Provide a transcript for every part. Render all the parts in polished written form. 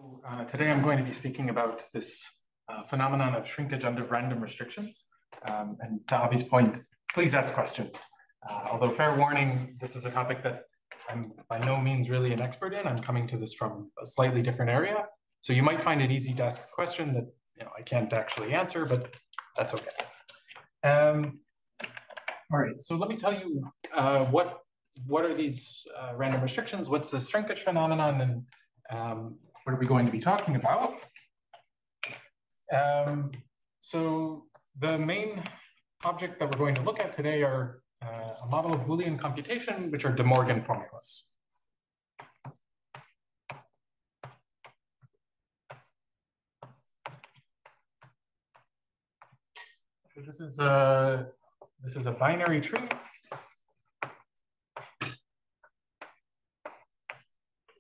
So today I'm going to be speaking about this phenomenon of shrinkage under random restrictions. And to Avi's point, please ask questions. Although fair warning, this is a topic that I'm by no means really an expert in. I'm coming to this from a slightly different area. So you might find it easy to ask a question that I can't actually answer, but that's okay. All right, so let me tell you what are these random restrictions? What's the shrinkage phenomenon, and what are we going to be talking about? So the main object that we're going to look at today are a model of Boolean computation, which are De Morgan formulas. So this is a binary tree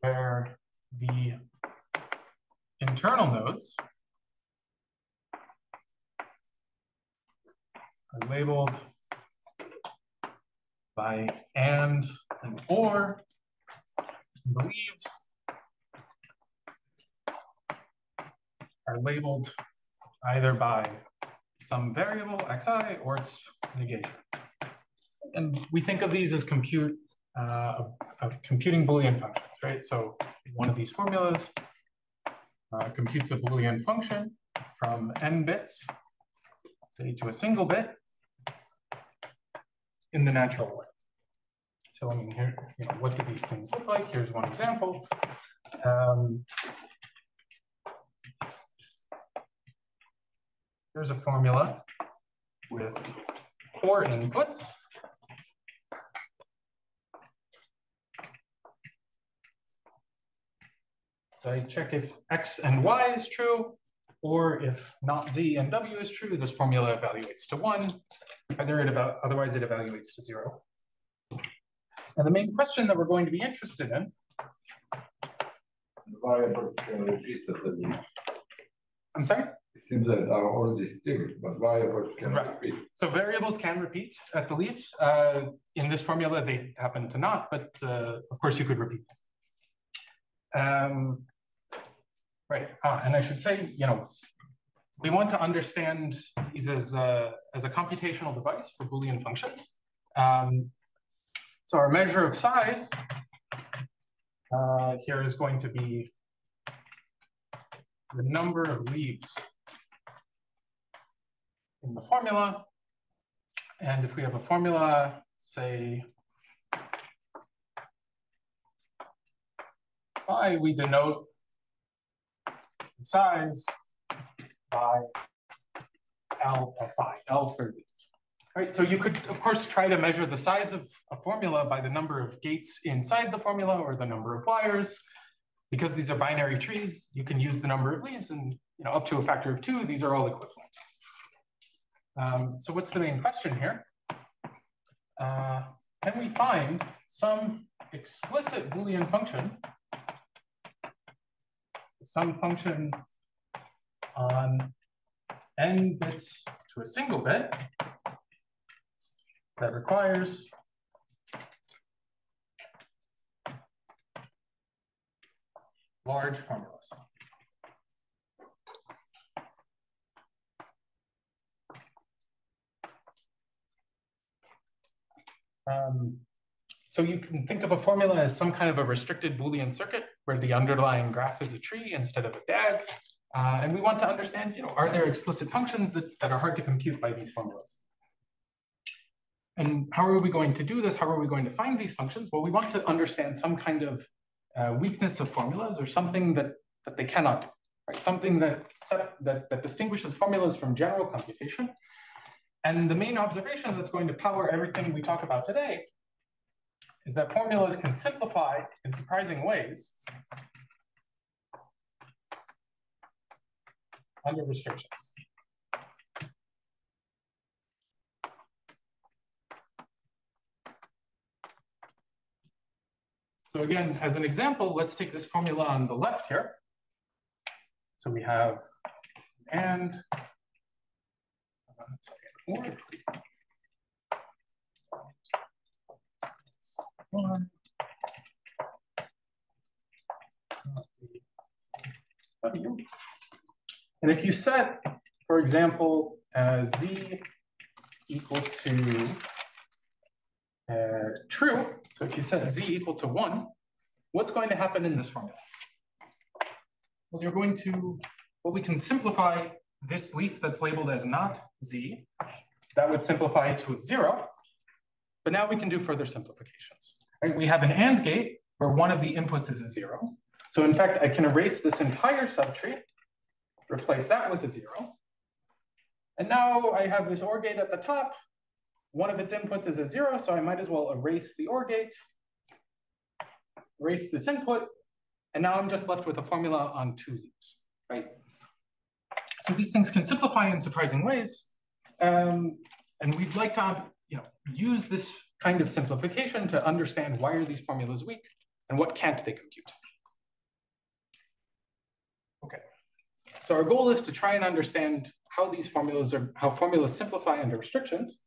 where the internal nodes are labeled by and or. The leaves are labeled either by some variable xi or its negation. And we think of these as computing Boolean functions, right? So one of these formulas computes a Boolean function from n bits, say, to a single bit in the natural way. So I mean, here, what do these things look like? Here's one example. Here's a formula with 4 inputs. So I check if x and y is true, or if not z and w is true, this formula evaluates to 1. Otherwise, it evaluates to 0. And the main question that we're going to be interested in. Variables can repeat at the leaf. I'm sorry? It seems that are all distinct, but variables can repeat. So variables can repeat at the leaves. In this formula, they happen to not, but of course you could repeat them. Right, and I should say, we want to understand these as a computational device for Boolean functions. So our measure of size here is going to be the number of leaves in the formula. And if we have a formula, say, phi, we denote the size by L of phi, L for leaf. Right, so you could, of course, try to measure the size of a formula by the number of gates inside the formula or the number of wires. Because these are binary trees, you can use the number of leaves, and up to a factor of 2, these are all equivalent. So what's the main question here? Can we find some explicit Boolean function, some function on n bits to a single bit, that requires large formulas? So you can think of a formula as some kind of a restricted Boolean circuit where the underlying graph is a tree instead of a DAG. And we want to understand, are there explicit functions that are hard to compute by these formulas? And how are we going to do this? How are we going to find these functions? Well, we want to understand some kind of weakness of formulas, or something that they cannot do, right? Something that distinguishes formulas from general computation. And the main observation that's going to power everything we talk about today is that formulas can simplify in surprising ways under restrictions. So again, as an example, let's take this formula on the left here. So we have and W. And if you set, for example, Z equal to true, so if you set Z equal to 1, what's going to happen in this formula? Well, you're going to, well, we can simplify this leaf that's labeled as not Z. That would simplify to 0. But now we can do further simplifications. Right? We have an AND gate where one of the inputs is a 0. So in fact, I can erase this entire subtree, replace that with a 0. And now I have this OR gate at the top. One of its inputs is a 0, so I might as well erase the OR gate, erase this input, and now I'm just left with a formula on 2 leaves, right? So these things can simplify in surprising ways, and we'd like to, use this kind of simplification to understand why are these formulas weak and what can't they compute. Okay, so our goal is to try and understand how these formulas how formulas simplify under restrictions.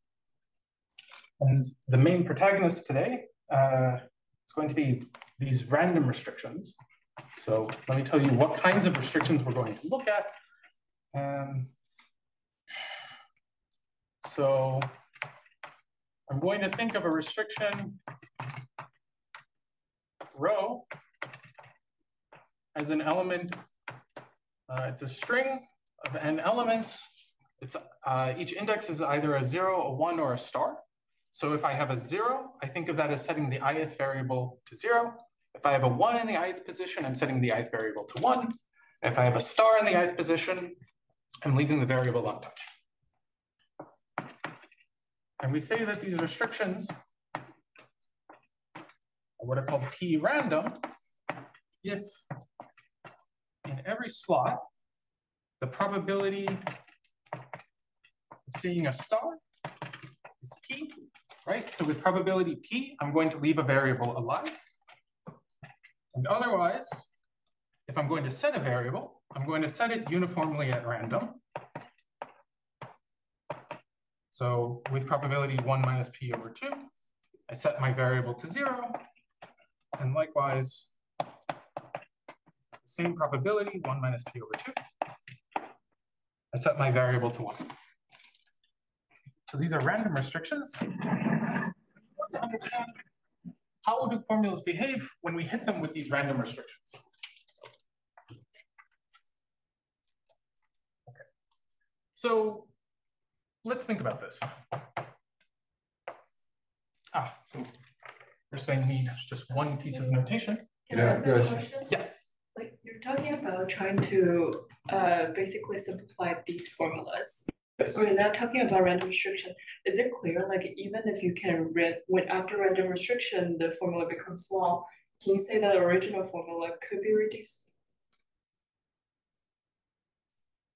And the main protagonist today is going to be these random restrictions. So let me tell you what kinds of restrictions we're going to look at. So I'm going to think of a restriction rho as an element. It's a string of n elements. It's each index is either a 0, a 1, or a star. So if I have a 0, I think of that as setting the ith variable to 0. If I have a 1 in the ith position, I'm setting the ith variable to 1. And if I have a star in the ith position, I'm leaving the variable untouched. And we say that these restrictions are what are called p random if in every slot, the probability of seeing a star is p, right? So with probability p, I'm going to leave a variable alive. And otherwise, if I'm going to set a variable, I'm going to set it uniformly at random. So with probability 1 minus p over 2, I set my variable to 0. And likewise, same probability, 1 minus p over 2, I set my variable to 1. So these are random restrictions. Let's understand how do formulas behave when we hit them with these random restrictions. Okay. So let's think about this. So first I need just one piece of notation. Can I ask a question? Yeah. Like you're talking about trying to basically simplify these formulas. Yes. We're not talking about random restriction. Is it clear, like even if you can when after random restriction, the formula becomes small, can you say that original formula could be reduced?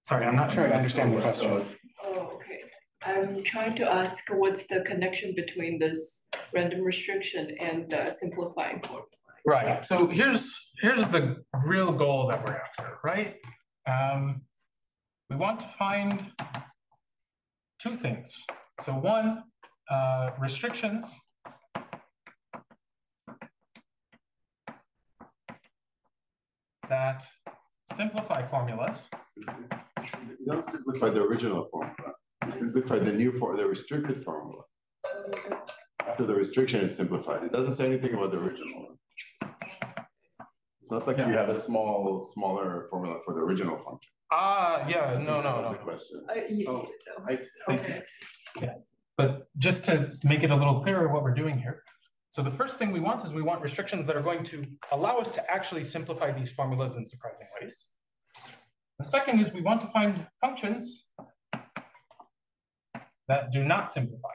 Sorry, I'm not sure I understand the question. Oh, okay. I'm trying to ask what's the connection between this random restriction and the simplifying formula. Right. So here's the real goal that we're after, right? We want to find two things. So one, restrictions that simplify formulas. You don't simplify the original formula. You simplify the restricted formula. After the restriction, it's simplified. It doesn't say anything about the original one. It's not like you have a smaller formula for the original function. Yeah, no. The question. I see. Yeah. But just to make it a little clearer what we're doing here. So the first thing we want is we want restrictions that are going to allow us to actually simplify these formulas in surprising ways. The second is we want to find functions that do not simplify.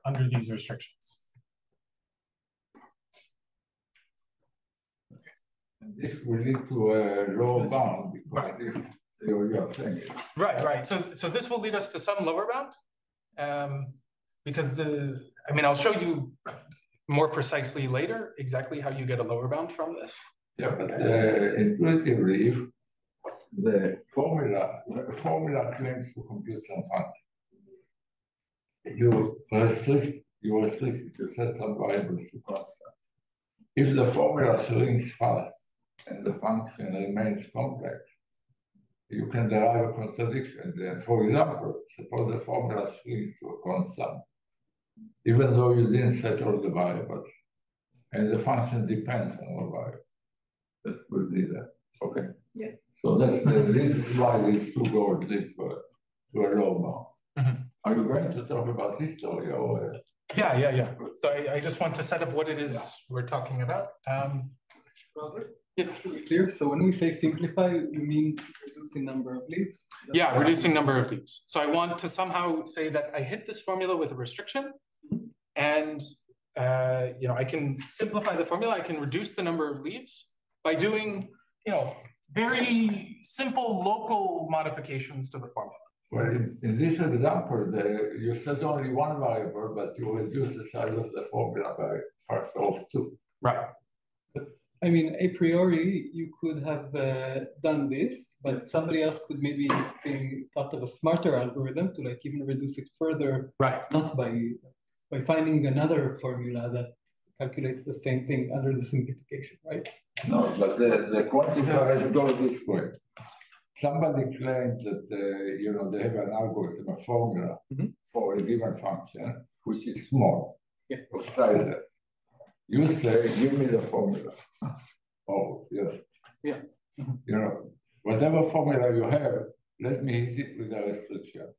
Under these restrictions. This will lead to a lower bound because you are saying it. Right. So this will lead us to some lower bound, because I'll show you more precisely later exactly how you get a lower bound from this. Yeah, but intuitively, if the formula claims to compute some function, you restrict it to set some variables to constant. if the formula shrinks fast and the function remains complex, you can derive a contradiction then. For example, suppose the formula shrinks to a constant, even though you didn't set all the variables, and the function depends on all variables. That will be that. Okay. Yeah. So this is why these two go deep to a low bound. Mhm. Are you going to talk about history or? Yeah. So I just want to set up what it is we're talking about. Robert? Yeah. To be clear, so when we say simplify, we mean reducing number of leaves? Yeah, reducing number of leaves. So I want to somehow say that I hit this formula with a restriction, and I can simplify the formula. I can reduce the number of leaves by doing very simple local modifications to the formula. Well, in this example, you set only one variable, but you reduce the size of the formula by a factor of 2. Right. I mean, a priori, you could have done this, but somebody else could maybe thought of a smarter algorithm to even reduce it further. Right. Not by finding another formula that calculates the same thing under the simplification, right? No, but the quantifiers go this way. Somebody claims that they have an algorithm, a formula for a given function, which is small, or sizeless. You say, give me the formula. Oh, yeah. Whatever formula you have, let me hit it with a restriction.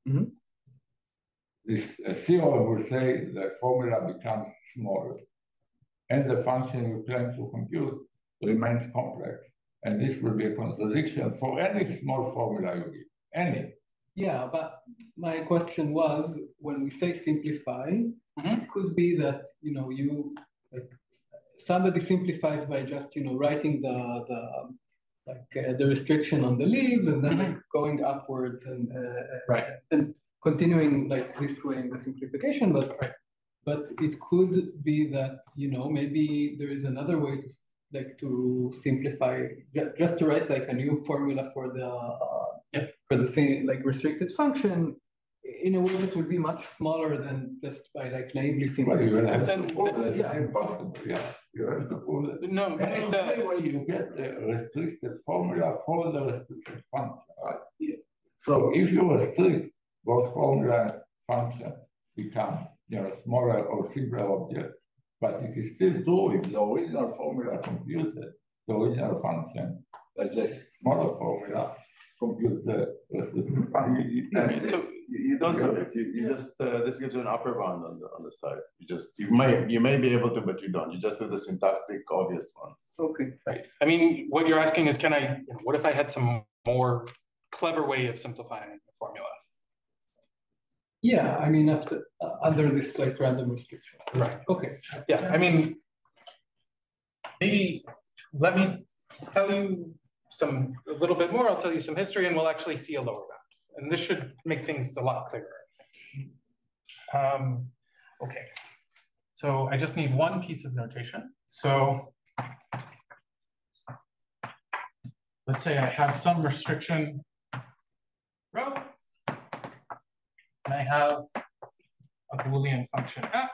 This theorem will say the formula becomes smaller, and the function you claim to compute remains complex. And this will be a contradiction for any small formula you give, any. Yeah, but my question was, when we say simplify, it could be that, somebody simplifies by just, writing the restriction on the leaves and then going upwards and continuing this way in the simplification, but it could be that, maybe there is another way to simplify, just to write a new formula for the same restricted function in a way that would be much smaller than just by naively simplifying. Well, you have to prove that it's impossible. Yeah, you have to prove that. No, but anyway, you get a restricted formula for the restricted function, right? Yeah. So if you restrict both formula and function become smaller or simpler object, but it is still true if the original formula computed the original function, the smaller formula computes the restricted function. So you don't do it. You just this gives you an upper bound on the side. You may be able to, but you don't. You just do the syntactic obvious ones. Okay. Right. I mean, what you're asking is, what if I had some more clever way of simplifying the formula? Yeah, I mean, under this random restriction. Right. Okay. Yeah, I mean, maybe let me tell you a little bit more. I'll tell you some history, and we'll actually see a lower bound. And this should make things a lot clearer. Okay. So I just need one piece of notation. So let's say I have some restriction rho, and I have a Boolean function f.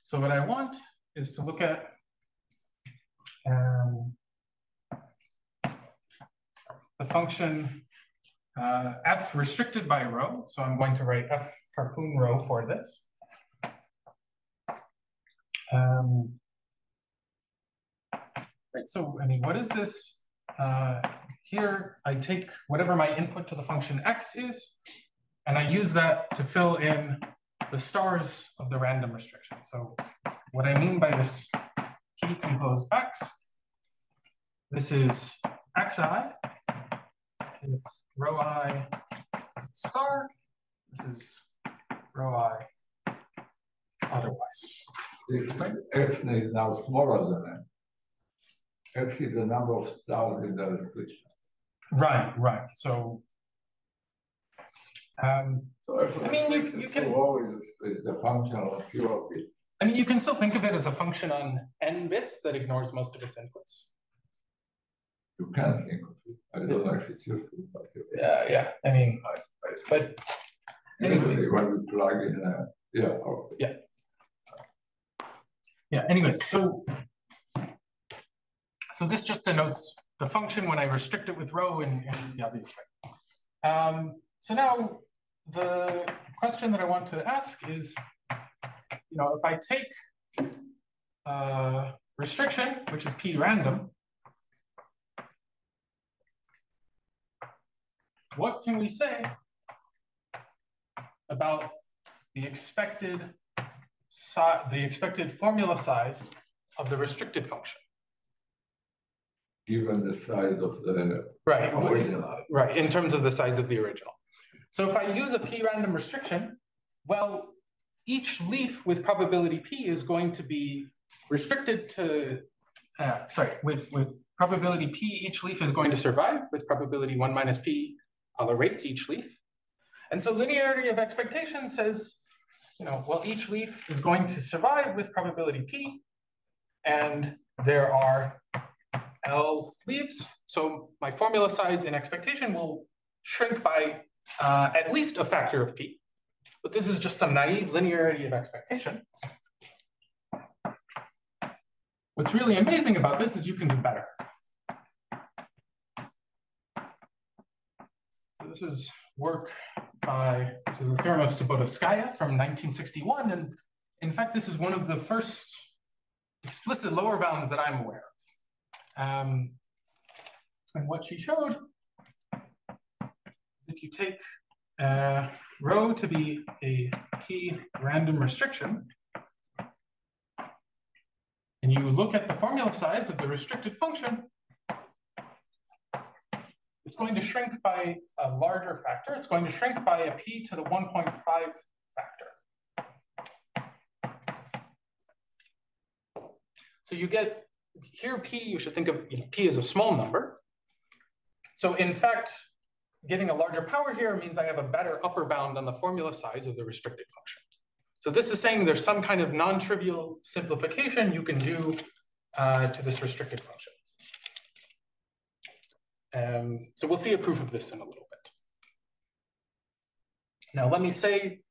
So what I want is to look at the function f restricted by rho. So I'm going to write f harpoon rho for this. Right, so I mean, what is this? Here I take whatever my input to the function x is, and I use that to fill in the stars of the random restriction. So what I mean by this P composed x, this is xi, if rho I is a star, this is rho I otherwise. X is now smaller than n. X is the number of stars in the restriction. Right. So, I mean, you can always is the function of fewer bits. I mean, you can still think of it as a function on n bits that ignores most of its inputs. You can think of it. I don't know if it's useful, but yeah. I mean, but anyways, when we plug in, yeah. Yeah, anyways, so this just denotes the function when I restrict it with rho in the obvious way. So now the question that I want to ask is, if I take restriction, which is p random, what can we say about the expected formula size of the restricted function? Given the size of the original. Right, in terms of the size of the original. So if I use a p random restriction, well, each leaf with probability p is going to be restricted to, with probability p, each leaf is going to survive. With probability 1 minus p, I'll erase each leaf. And so linearity of expectation says, well, each leaf is going to survive with probability p, and there are L leaves. So my formula size in expectation will shrink by at least a factor of p. But this is just some naive linearity of expectation. What's really amazing about this is you can do better. So this is this is a theorem of Subbotovskaya from 1961. And in fact, this is one of the first explicit lower bounds that I'm aware of. And what she showed is if you take rho to be a p random restriction, and you look at the formula size of the restricted function, it's going to shrink by a larger factor. It's going to shrink by a p to the 1.5 factor. So you get, here p, you should think of p as a small number. So in fact, getting a larger power here means I have a better upper bound on the formula size of the restricted function. So this is saying there's some kind of non-trivial simplification you can do to this restricted function. So we'll see a proof of this in a little bit. Now let me say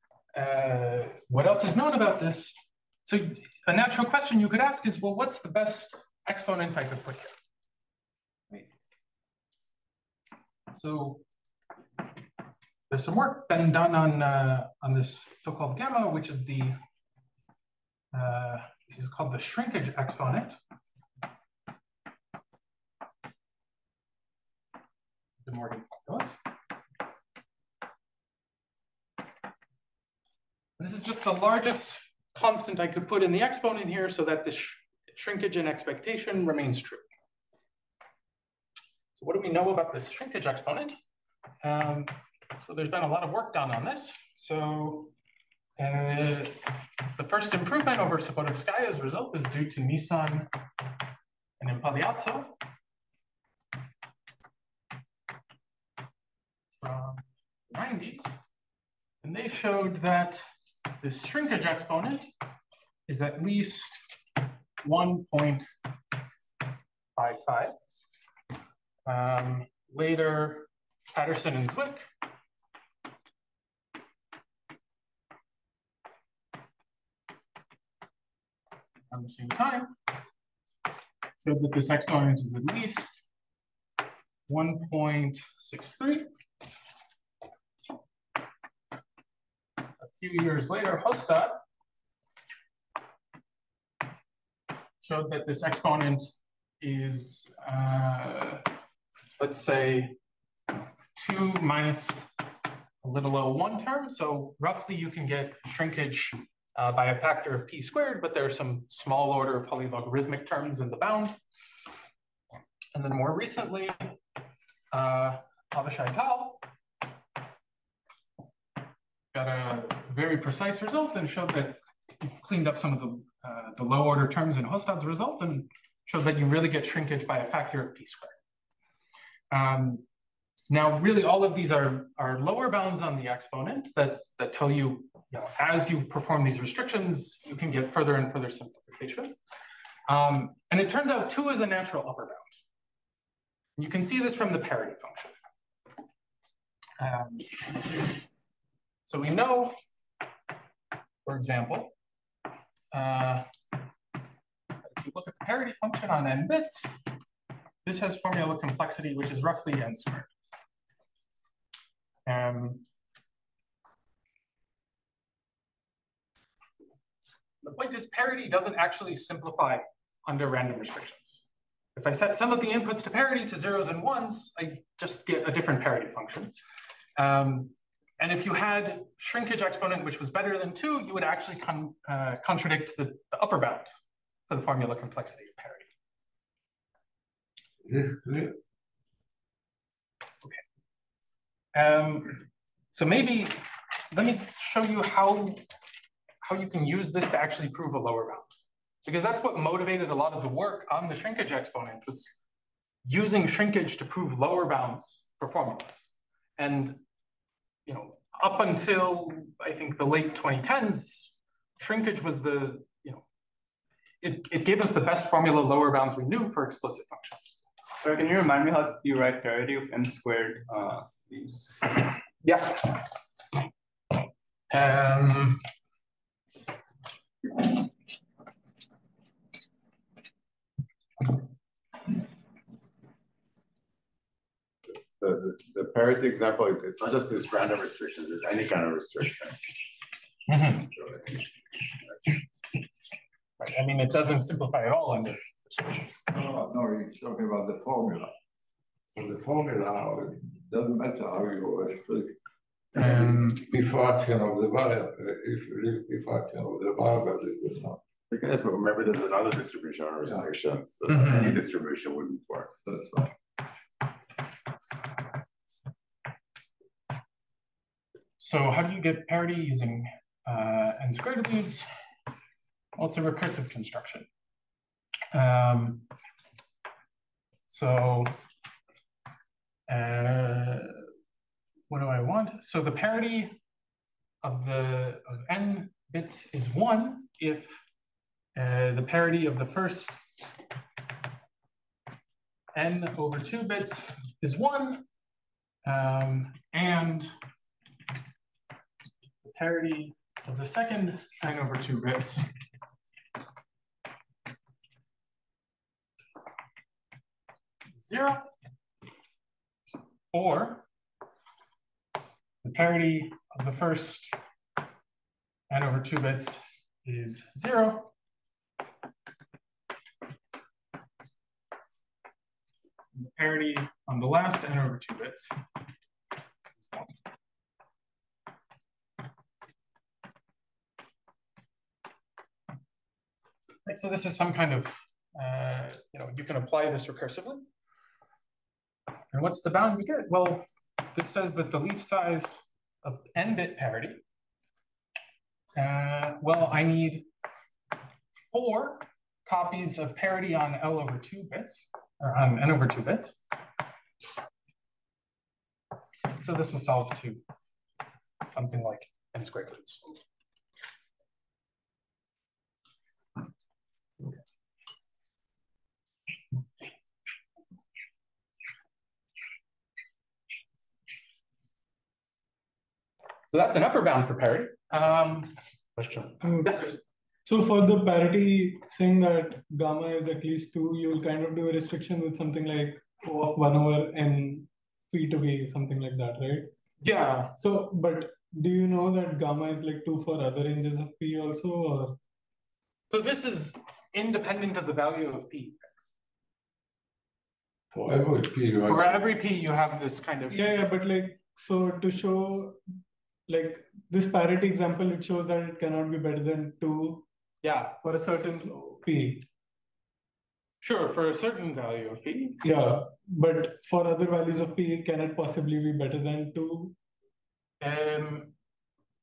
what else is known about this. So a natural question you could ask is, well, what's the best exponent I could put here? So there's some work been done on this so-called gamma, which is the this is called the shrinkage exponent. The Morgan formulas. This is just the largest constant I could put in the exponent here so that the shrinkage in expectation remains true. So what do we know about this shrinkage exponent? So there's been a lot of work done on this. So the first improvement over Subbotovskaya's result is due to Nissan and Impagliazzo from the 90s. And they showed that this shrinkage exponent is at least 1.55. Later, Patterson and Zwick at the same time showed that this exponent is at least 1.63. A few years later, Hostad showed that this exponent is, let's say, 2 minus a little o1 term. So roughly you can get shrinkage by a factor of p squared, but there are some small order polylogarithmic terms in the bound. And then more recently, Avishai et al. Got a very precise result and showed that cleaned up some of the low order terms in Hostad's result and showed that you really get shrinkage by a factor of p squared. Now, really, all of these are lower bounds on the exponent that tell you, as you perform these restrictions, you can get further and further simplification. And it turns out 2 is a natural upper bound. You can see this from the parity function. So we know, for example, parity function on n bits. This has formula complexity, which is roughly n squared. The point is parity doesn't actually simplify under random restrictions. If I set some of the inputs to parity to zeros and ones, I just get a different parity function. And if you had shrinkage exponent, which was better than 2, you would actually contradict the upper bound for the formula complexity of parity. This clear? Okay. So maybe let me show you how you can use this to actually prove a lower bound. Because that's what motivated a lot of the work on the shrinkage exponent, was using shrinkage to prove lower bounds for formulas. And up until I think the late 2010s, shrinkage was it gave us the best formula lower bounds we knew for explicit functions. So can you remind me how you write parity of n squared these? Yeah. The parity example, it's not just this random restrictions, it's any kind of restriction. Right. I mean, it doesn't simplify at all under restrictions. No, he's talking about the formula. So the formula, it doesn't matter how you restrict. P fraction of the variable, if you leave P fraction of the variable, it will not. Yes, but remember there's another distribution on restrictions, so any distribution wouldn't work. That's right. So how do you get parity using n squared leaves? Well, it's a recursive construction. What do I want? So the parity of n bits is 1 if the parity of the first n over 2 bits is 1, and the parity of the second n over 2 bits is 0, or the parity of the first n over 2 bits is 0, and the parity on the last n over 2 bits is 1. Right, so this is some kind of, you can apply this recursively. And what's the bound we get? Well, this says that the leaf size of n-bit parity, well, I need 4 copies of parity on L over 2 bits, or on n over 2 bits. So this will solve to something like n squared loops. So that's an upper bound for parity. Question. So for the parity saying that gamma is at least 2, you'll kind of do a restriction with something like O of 1 over n p to b, something like that, right? Yeah. So, but do you know that gamma is like 2 for other ranges of p also, or? So this is independent of the value of p. For every p, right? For every p, you have this kind of. Yeah, but like, so to show, like this parity example, it shows that it cannot be better than 2. Yeah. For a certain p. Sure, for a certain value of p. Yeah, but for other values of p, can it possibly be better than 2?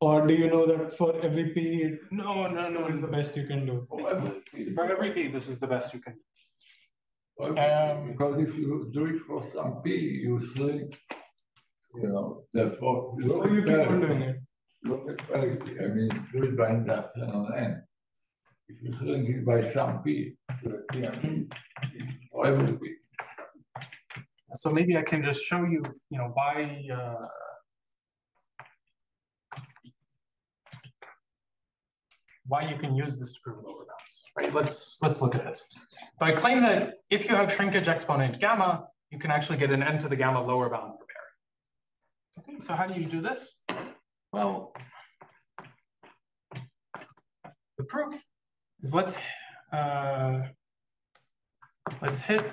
Or do you know that for every p, No, is the best you can do? For every p. This is the best you can do. Because if you do it for some p, you shrink, therefore, you keep on doing it. Look at parity. I mean, do it by induction on n. If you shrink it by some p, so p is for every p. So maybe I can just show you, why you can use this to prove lower bound. bounds, right? Let's look at this. So I claim that if you have shrinkage exponent gamma, you can actually get an n to the gamma lower bound for parity. Okay, so how do you do this? Well, the proof is let's hit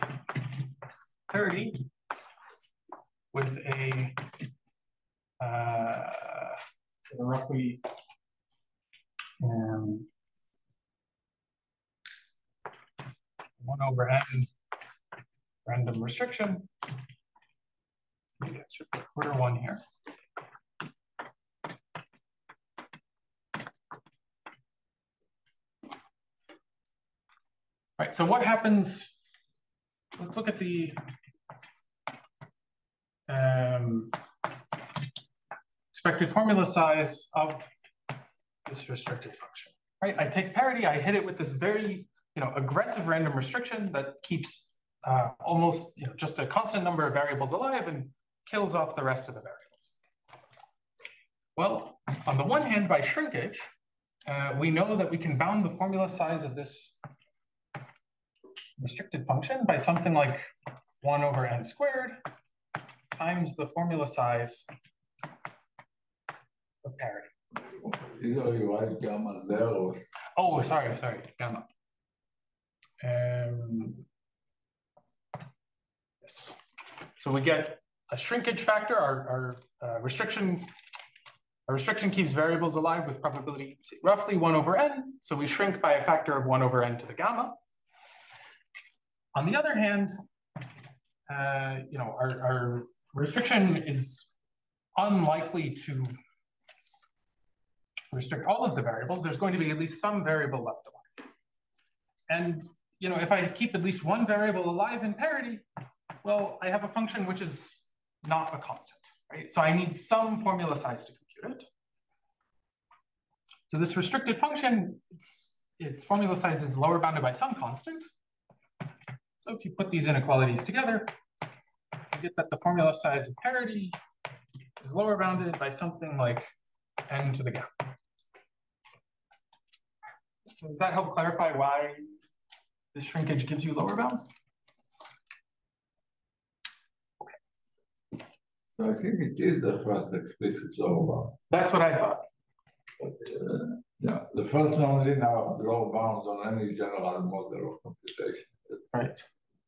parity with a roughly 1/n random restriction. Maybe I should put order 1 here. Right, so what happens? Let's look at the expected formula size of this restricted function. Right, I take parity, I hit it with this very aggressive random restriction that keeps almost just a constant number of variables alive and kills off the rest of the variables. Well, on the one hand, by shrinkage, we know that we can bound the formula size of this restricted function by something like 1/n squared times the formula size of parity. You write gamma there. Oh, sorry, gamma. Yes. So we get a shrinkage factor. Our restriction keeps variables alive with probability roughly 1/n. So we shrink by a factor of 1/n to the gamma. On the other hand, our restriction is unlikely to restrict all of the variables. There's going to be at least some variable left alive. And if I keep at least one variable alive in parity, well, I have a function which is not a constant, right? So I need some formula size to compute it. So this restricted function, its formula size is lower bounded by some constant. So if you put these inequalities together, you get that the formula size of parity is lower bounded by something like n to the gamma. So does that help clarify why this shrinkage gives you lower bounds? Okay. So I think it is the first explicit lower bound. That's what I thought. But, yeah, the first non-linear lower bound on any general model of computation. Right.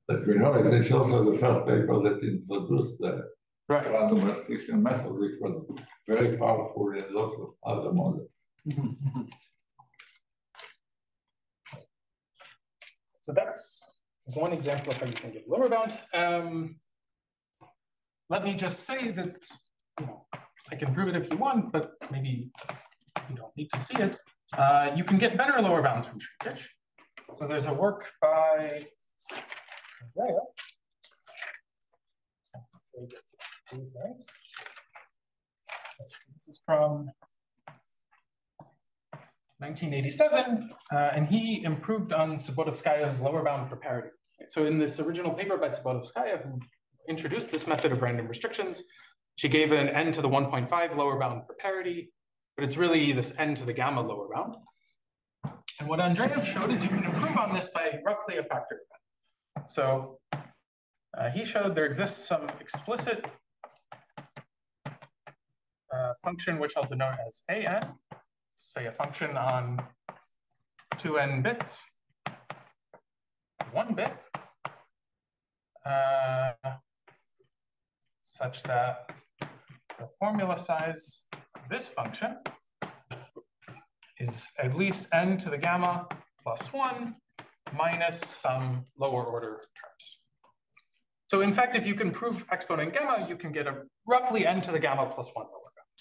That we know is it's also the first paper that introduced the random restriction method, which was very powerful in lots of other models. So that's one example of how you can get lower bound. Let me just say that I can prove it if you want, but maybe you don't need to see it. You can get better lower bounds from shrinkage. So there's a work by Andrea. This is from 1987, and he improved on Subbotovskaya's lower bound for parity. So in this original paper by Subbotovskaya, who introduced this method of random restrictions, she gave an n to the 1.5 lower bound for parity, but it's really this n to the gamma lower bound. And what Andreev showed is you can improve on this by roughly a factor of n. So he showed there exists some explicit function which I'll denote as an, say a function on 2n bits, 1 bit, such that the formula size of this function is at least n to the gamma plus 1 minus some lower order terms. So in fact, if you can prove exponent gamma, you can get a roughly n to the gamma plus 1 lower bound.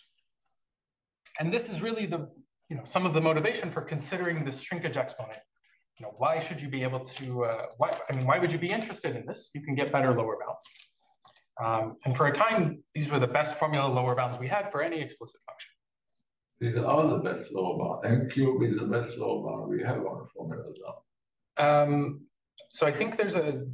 And this is really the some of the motivation for considering this shrinkage exponent. Why should you be able to? Why would you be interested in this? You can get better lower bounds. And for a time, these were the best formula lower bounds we had for any explicit function. These are the best lower bound. N cube is the best lower bound we have on the formula now. So I think there's a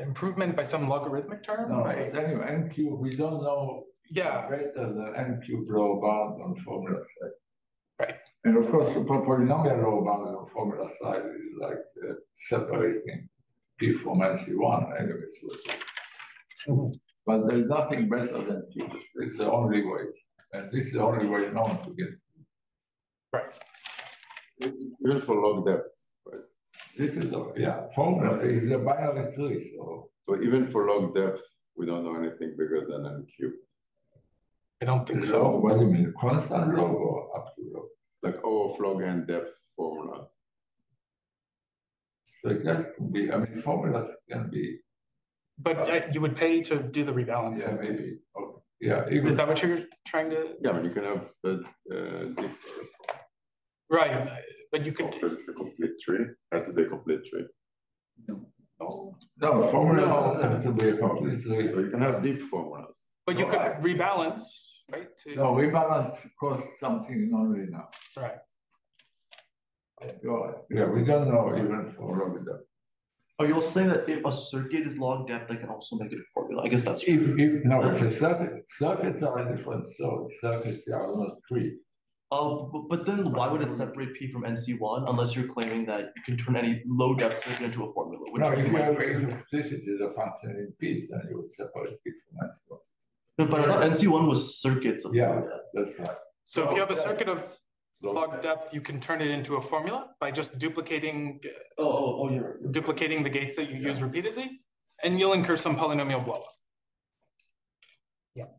improvement by some logarithmic term. No, but anyway, n cube, we don't know. Yeah. Better the n cube lower bound on formula set. Right. And of course, the polynomial lower bound of formula slide is like separating P from NC1 anyways. But there is nothing better than P. It's the only way. And this is the only way known to get. Right. Even for log depth, right? This is formula is a binary tree. So even for log depth, we don't know anything bigger than n cubed. I don't think so. What do you mean? Constant log or absolute log? Like O of log n depth formula. So it can be, I mean, formulas can be. But you would pay to do the rebalance. Yeah, maybe. Okay. Yeah. Is that what you're trying to? Yeah, but you can have this. Right, but you could. It's a complete tree. Has to be a complete tree. No, formula doesn't have to be a complete tree. So you can have deep formulas. But you could rebalance, right? No, rebalance costs something only now. Right. Yeah, we don't know even for log depth. Are you also saying that if a circuit is log depth, they can also make it a formula? I guess that's true. It's a circuit. Circuits are a different story. Circuits are not trees. But then why would it separate P from NC1 unless you're claiming that you can turn any low depth circuit into a formula? No, if explicit is a function in P, then you would separate P from NC1. But I thought NC1 was circuits of log depth. That's right. So if you have a circuit of log depth, you can turn it into a formula by just duplicating. You're right. Duplicating the gates that you use repeatedly, and you'll incur some polynomial blow up. Yeah.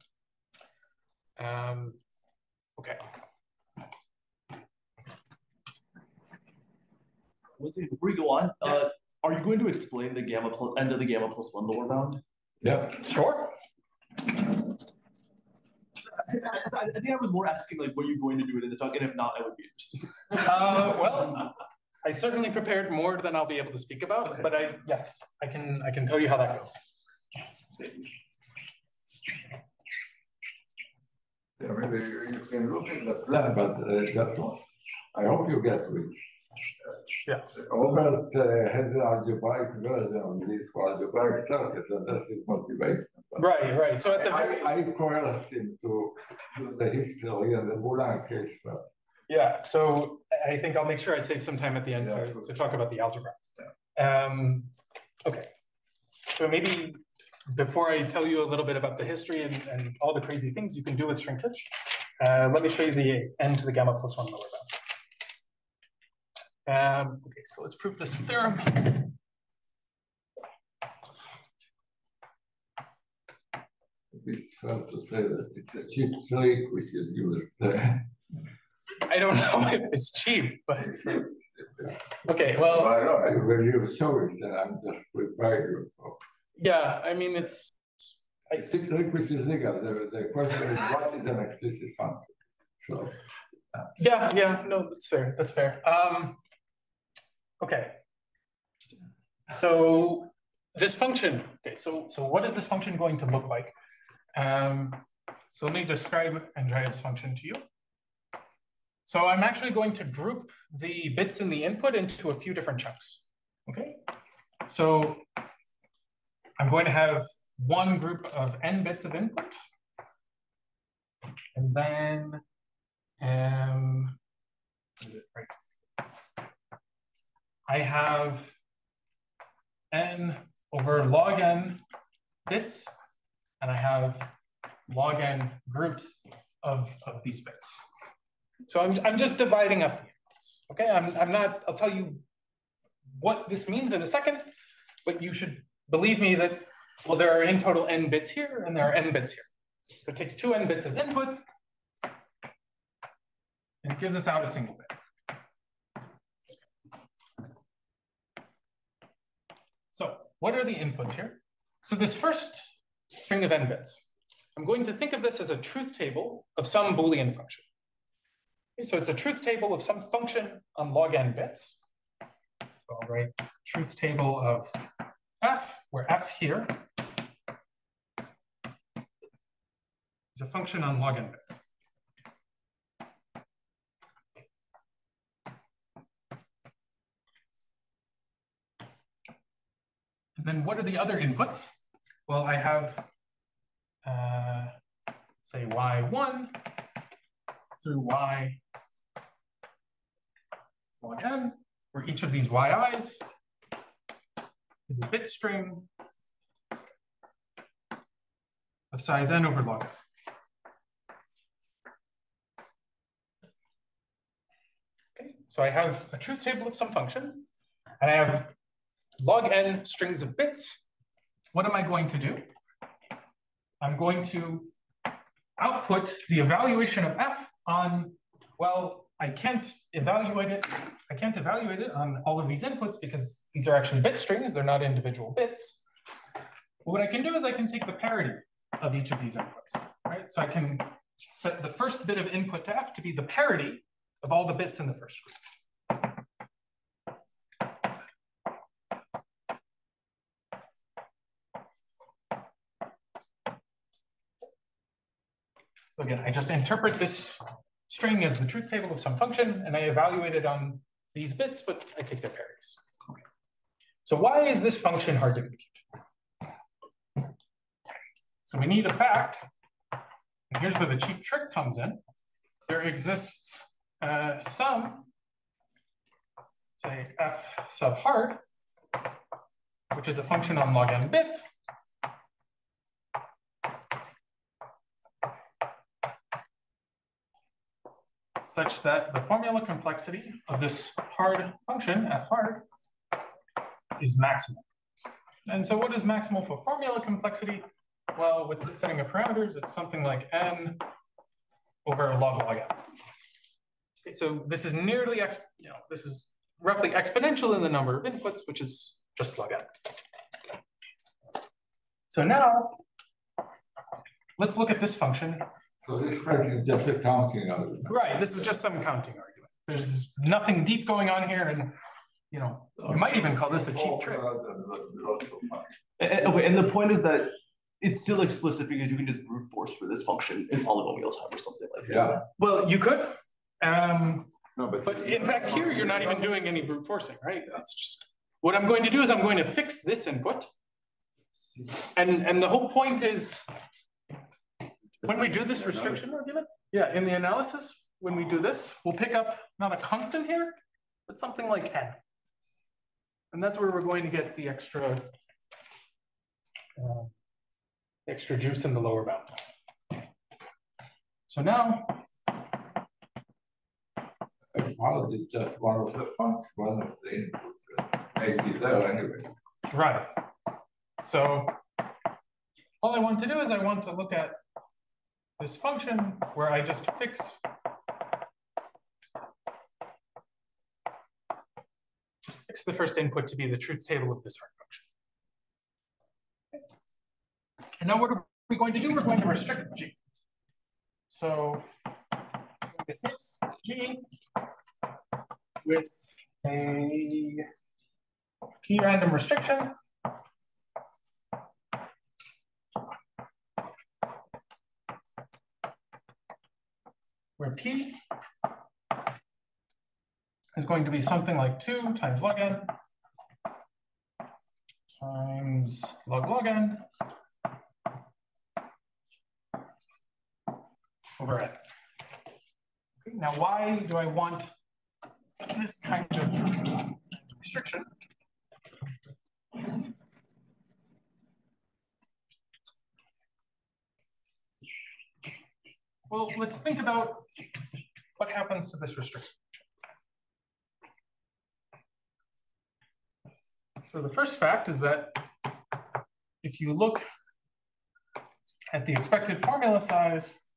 Okay. Let's see, before we go on, are you going to explain the end of the gamma plus 1 lower bound? Yeah. Sure. I think I was more asking like what you're going to do in the talk, and if not, I would be interested. Well, I certainly prepared more than I'll be able to speak about, okay. But yes, I can tell you how that goes. Yeah, maybe you can look at the plan, but I hope you get with. Yes. Robert has an algebraic version of this for algebraic circuits, and that's his motivation. Right. So at the I coerced him to do the history and the boolean case. Yeah, so I think I'll make sure I save some time at the end to talk about the algebra. Yeah. Okay, so maybe before I tell you a little bit about the history and all the crazy things you can do with shrinkage, let me show you the n to the gamma plus 1 lower bound. Okay, so let's prove this theorem. It's fair to say that it's a cheap trick which is used there. I don't know if it's cheap, but okay, well. I know, when you show it, I'm just preparing you for. Yeah, I mean, it's. Trick which is legal. The question is, what is an explicit function? So. Yeah, no, that's fair. Okay. So this function, okay, so what is this function going to look like? So let me describe Andreev's function to you. So I'm actually going to group the bits in the input into a few different chunks, okay? So I'm going to have one group of n bits of input, and then, I have n over log n bits, and I have log n groups of these bits. So I'm just dividing up the inputs, okay? I'm not, I'll tell you what this means in a second, but you should believe me that, well, there are in total n bits here, and there are n bits here. So it takes 2 n bits as input, and it gives us out a single bit. So what are the inputs here? So this first string of n bits, I'm going to think of this as a truth table of some boolean function. Okay, so it's a truth table of some function on log n bits. So I'll write truth table of f, where f here is a function on log n bits. And then what are the other inputs? Well, I have, say, y1 through log n, where each of these yi's is a bit string of size n over log n. Okay, so I have a truth table of some function, and I have log n strings of bits. What am I going to do? I'm going to output the evaluation of f on, well, I can't evaluate it on all of these inputs because these are actually bit strings, they're not individual bits. But what I can do is I can take the parity of each of these inputs, right? So I can set the first bit of input to f to be the parity of all the bits in the first group. So again, I just interpret this string as the truth table of some function, and I evaluate it on these bits, but I take their parities. Okay. So why is this function hard to compute? So we need a fact, and here's where the cheap trick comes in. There exists some, say f sub hard, which is a function on log n bits, such that the formula complexity of this hard function, f hard, is maximal. And so what is maximal for formula complexity? Well, with this setting of parameters, it's something like n over log n. Okay, so this is nearly, this is roughly exponential in the number of inputs, which is just log n. So now, let's look at this function. So this is just a counting argument. Right, this is just some counting argument. There's nothing deep going on here, and you might even call this a cheap trick. And the point is that it's still explicit because you can just brute force for this function in polynomial time or something like that. Yeah. Well, you could. No, but in fact, here you're not even doing any brute forcing, right? That's just what I'm going to do is I'm going to fix this input, and the whole point is when we do this restriction argument, yeah, in the analysis, when we do this, we'll pick up not a constant here, but something like n, and that's where we're going to get the extra juice in the lower bound. So now, F hard is just one of the functions, one of the inputs, maybe there anyway. right. So all I want to do is I want to look at this function where I just fix the first input to be the truth table of this hard function. Okay. And now what are we going to do? We're going to restrict G. So it hits G with a p-random restriction. Where P is going to be something like 2 times log n times log n over n. Okay, now, why do I want this kind of restriction? Well, let's think about what happens to this restriction. So the first fact is that if you look at the expected formula size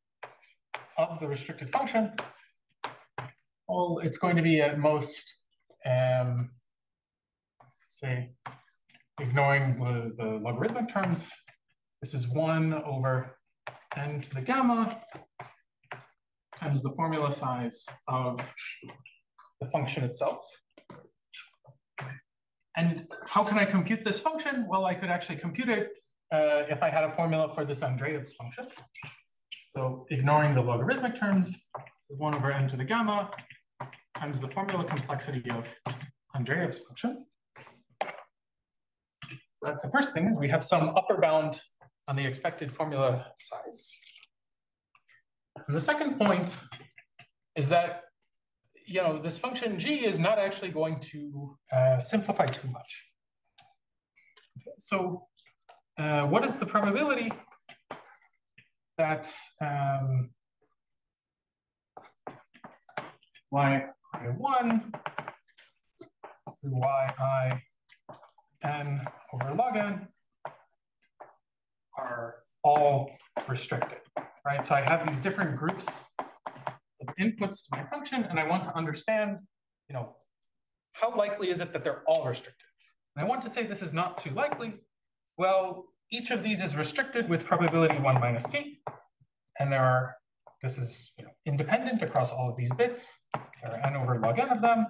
of the restricted function, well, it's going to be at most, say, ignoring the logarithmic terms, this is 1 over n to the gamma times the formula size of the function itself. And how can I compute this function? Well, I could actually compute it if I had a formula for this Andreev's function. So ignoring the logarithmic terms, 1 over n to the gamma times the formula complexity of Andreev's function. That's the first thing, is we have some upper bound on the expected formula size. And the second point is that this function g is not actually going to simplify too much. So what is the probability that yi1 through yin over log n are all restricted, right? So I have these different groups of inputs to my function, and I want to understand, how likely is it that they're all restricted? And I want to say this is not too likely. Well, each of these is restricted with probability 1 minus p, and this is independent across all of these bits. There are n over log n of them.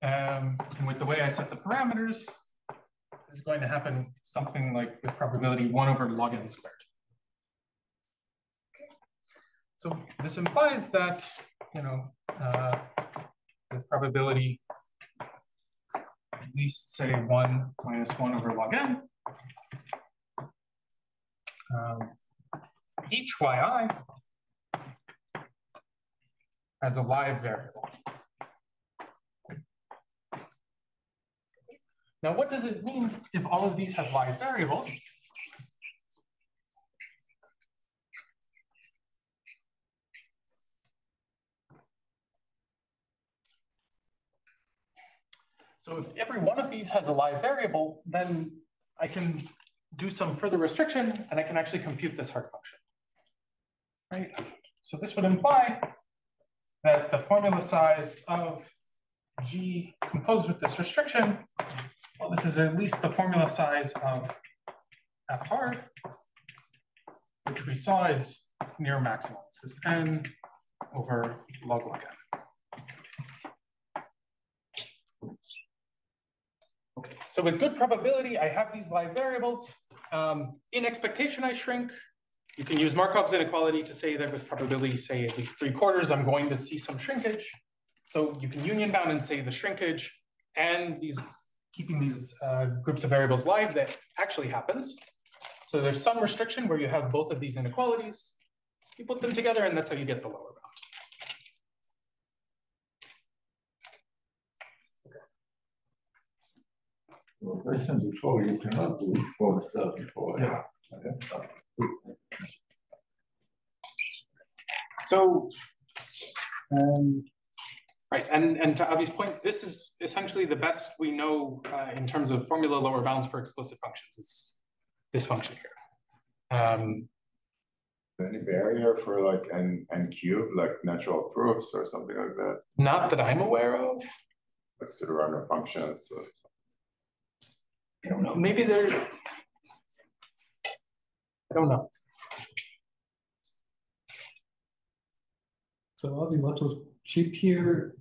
And with the way I set the parameters, this is going to happen something like with probability 1 over log n squared. So this implies that, with probability at least say 1 minus 1 over log n, each yi as a live variable. Now, what does it mean if all of these have live variables? So if every one of these has a live variable, then I can do some further restriction and I can actually compute this hard function, right? So this would imply that the formula size of G composed with this restriction, well, this is at least the formula size of F hard, which we saw is near maximal. It's this n over log n. Okay, so with good probability, I have these live variables. In expectation, I shrink. You can use Markov's inequality to say that with probability, say at least 3/4, I'm going to see some shrinkage. So you can union bound and say the shrinkage and keeping these groups of variables live, that actually happens. So there's some restriction where you have both of these inequalities. You put them together and that's how you get the lower bound. Well, listen, before you cannot do it for the 34. Yeah. So, right, and to Avi's point, this is essentially the best we know in terms of formula lower bounds for explicit functions. Is this function here? Any barrier for like n cubed, like natural proofs or something like that? Not that I'm aware of. Like pseudorandom functions. So. I don't know. Maybe there. I don't know. So Avi, what was cheap here?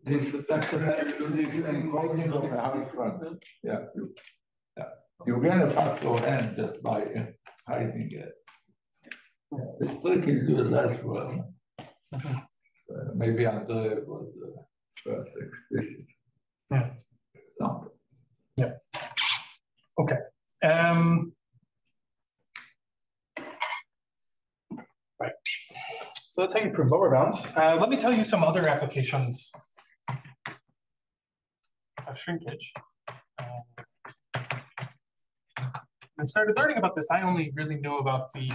This is the encoding of the house front. Yeah. You get a factor n just by hiding it. This trick is used as well. Maybe Andre was first explicit. Yeah. No. Yeah. Okay. Right. So that's how you prove lower bounds. Let me tell you some other applications of shrinkage. I started learning about this. I only really knew about the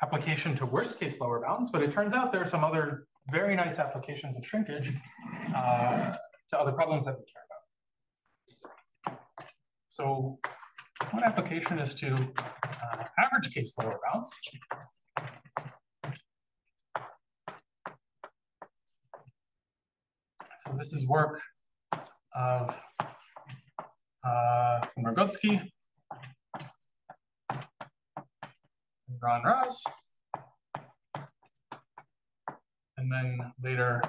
application to worst case lower bounds, but it turns out there are some other very nice applications of shrinkage to other problems that we care about. So one application is to average case lower bounds. So this is work of Margotsky, Ron Raz, and then later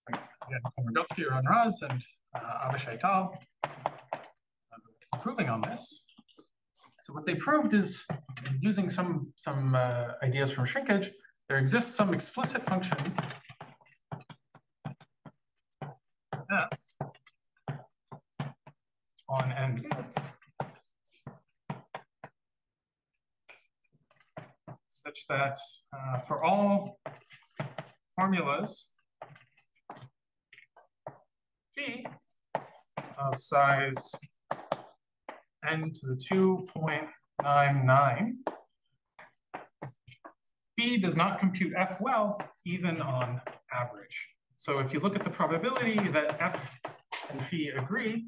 again Margotsky, Ron Raz, and Avishai Tal improving on this. So what they proved is, using some ideas from shrinkage, there exists some explicit function f on n bits such that for all formulas phi of size n to the 2.99, phi does not compute f well, even on average. So if you look at the probability that f and phi agree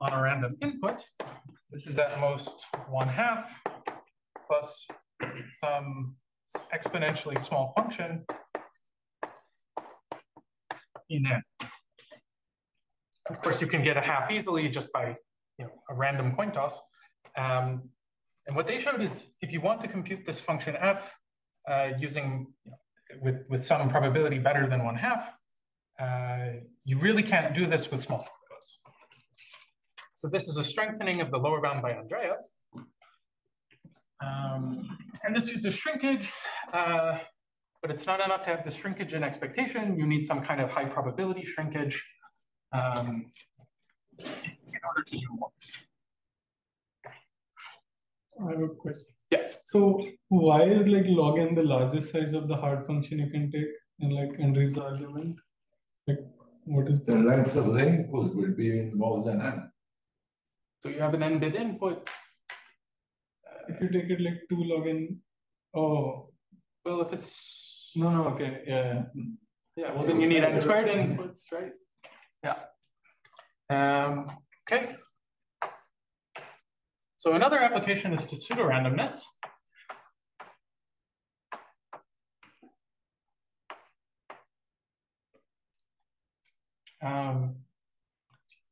on a random input, this is at most 1/2 plus some exponentially small function in n. Of course, you can get a half easily just by a random coin toss. And what they showed is if you want to compute this function f using with some probability better than 1/2, you really can't do this with small formulas. So this is a strengthening of the lower bound by Andreev. And this uses shrinkage, but it's not enough to have the shrinkage in expectation. You need some kind of high probability shrinkage in order to do more. I have a question. Yeah. So why is like log n the largest size of the hard function you can take in like Andreev's argument? Like what is the length of the input will be more than n. So you have an n-bit input. If you take it like 2 log n, oh, well, if it's no, okay, yeah. Well, then you need n squared inputs, right? Yeah. Okay. So another application is to pseudorandomness.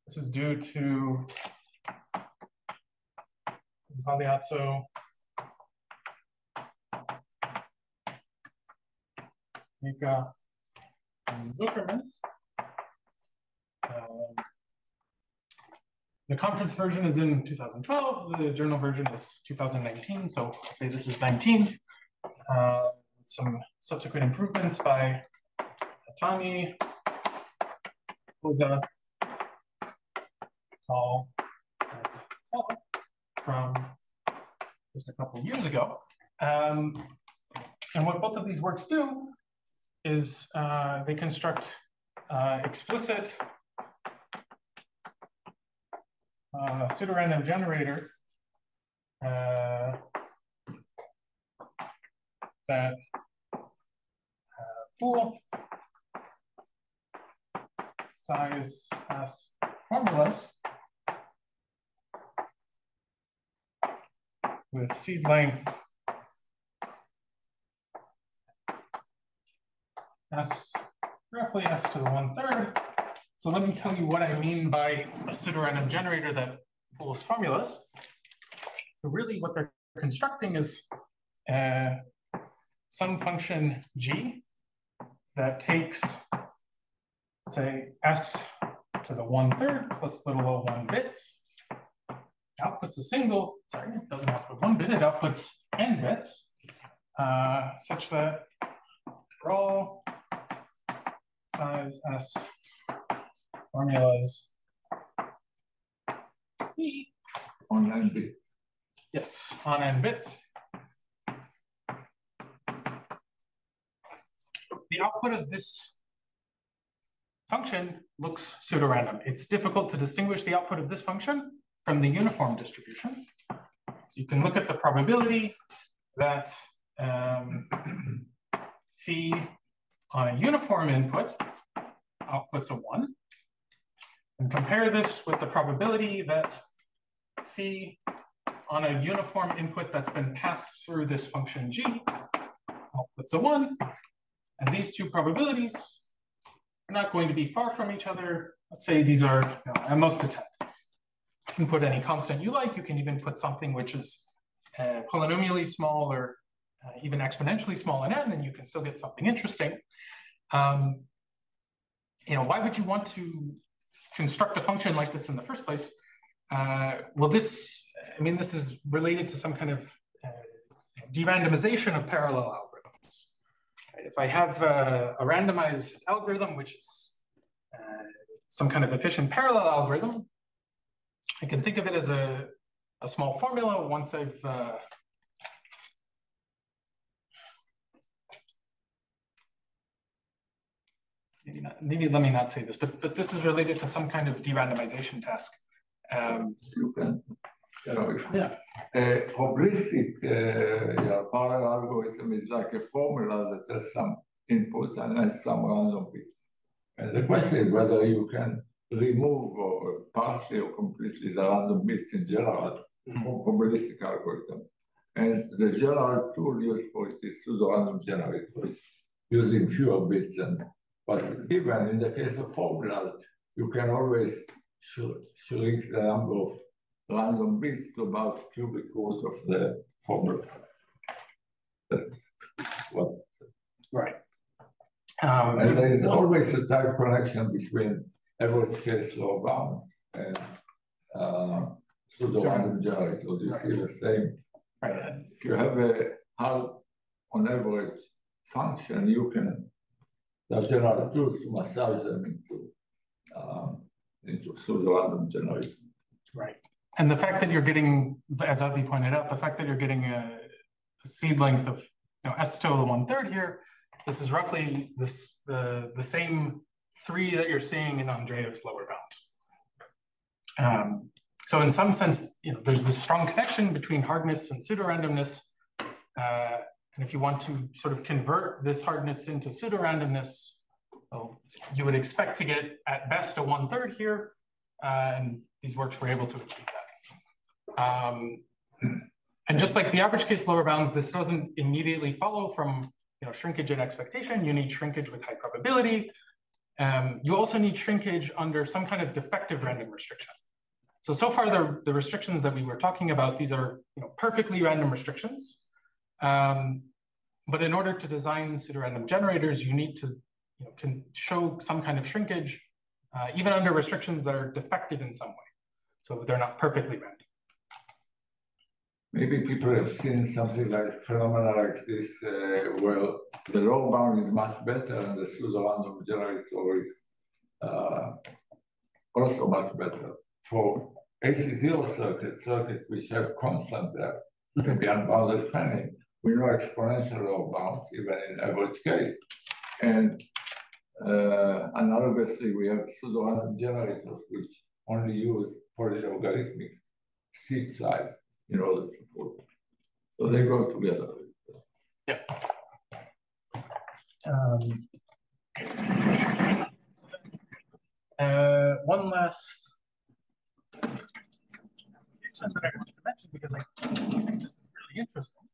This is due to Valiazzo, Nika, and Zuckerman. The conference version is in 2012. The journal version is 2019. So I'll say this is 19. Some subsequent improvements by Atami, Oza, Tall, from just a couple of years ago. And what both of these works do is they construct explicit pseudorandom generator that full size S formulas with seed length S, roughly S to the 1/3. So let me tell you what I mean by a pseudorandom generator that pulls formulas. So really what they're constructing is some function G that takes, say, S to the 1/3 plus little o1 bits, outputs a single, sorry, it doesn't output 1 bit, it outputs n bits, such that for all size S formulas On n bit. Yes, on n bits. The output of this function looks pseudorandom. It's difficult to distinguish the output of this function from the uniform distribution. So you can look at the probability that phi on a uniform input outputs a 1, and compare this with the probability that phi on a uniform input that's been passed through this function G outputs a 1. And these two probabilities are not going to be far from each other. Let's say these are at most a 10th. You can put any constant you like. You can even put something which is polynomially small or even exponentially small in n, and you can still get something interesting. Why would you want to construct a function like this in the first place? Well, this is related to some kind of de-randomization of parallel algorithms. If I have a randomized algorithm, which is some kind of efficient parallel algorithm, I can think of it as a small formula once I've maybe let me not say this, but this is related to some kind of de-randomization task. You can, Yeah. a probabilistic parallel algorithm is like a formula that has some inputs and has some random bits. And the question is whether you can remove or partially or completely the random bits in general from probabilistic algorithms. And the general tool used for it is pseudorandom generator, using fewer bits. But even in the case of formulas, you can always shrink the number of random bits to about cubic root of the formula. That's what. Right. And there is always a tight connection between average case lower bounds and pseudorandom generator. You see the same. Right. If you have a hard on average function, you can, the general tools to massage them into pseudorandom generator. Right. And the fact that you're getting, as Adli pointed out, the fact that you're getting a seed length of S to the 1/3 here, this is roughly the same 3 that you're seeing in Andreev's lower bound. So in some sense, there's this strong connection between hardness and pseudorandomness. And if you want to sort of convert this hardness into pseudorandomness, well, you would expect to get at best a 1/3 here, and these works were able to achieve that. And just like the average case lower bounds, this doesn't immediately follow from shrinkage and expectation. You need shrinkage with high probability. You also need shrinkage under some kind of defective random restriction. So far the restrictions that we were talking about, these are perfectly random restrictions. But in order to design pseudorandom generators, you need to can show some kind of shrinkage, even under restrictions that are defective in some way. So they're not perfectly random. Maybe people have seen something like phenomena like this, where the lower bound is much better and the pseudorandom generator is also much better. For AC0 circuits which have constant depth, can be unbounded fanning, we know exponential lower bounds, even in average case. And analogously, we have pseudorandom generators which only use polylogarithmic seed size in order to put. So they go together. Yeah. One last that I want to mention because I think this is really interesting.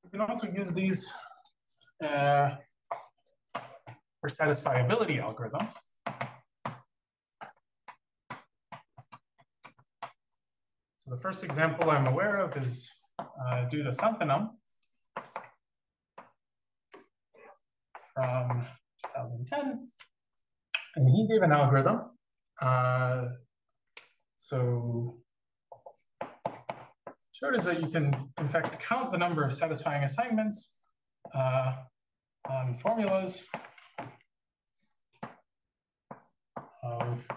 You can also use these for satisfiability algorithms. So the first example I'm aware of is due to Santanam from 2010. And he gave an algorithm. So showed is that you can, in fact, count the number of satisfying assignments on formulas of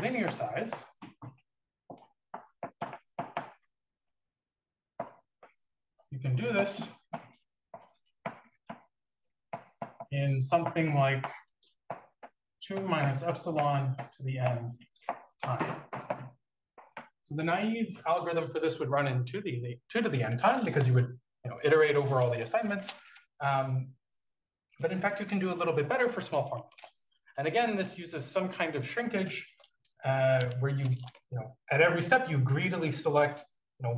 linear size. You can do this in something like 2 minus epsilon to the n time. So the naive algorithm for this would run in 2 to the n time because you would iterate over all the assignments. But in fact, you can do a little bit better for small formulas. And again, this uses some kind of shrinkage where you at every step you greedily select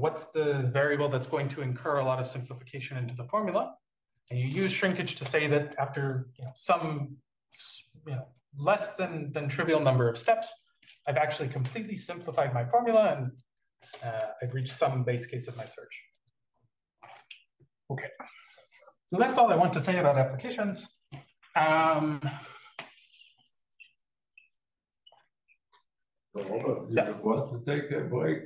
what's the variable that's going to incur a lot of simplification into the formula. And you use shrinkage to say that after some less than trivial number of steps, I've actually completely simplified my formula and I've reached some base case of my search. Okay, so that's all I want to say about applications. You want to take a break?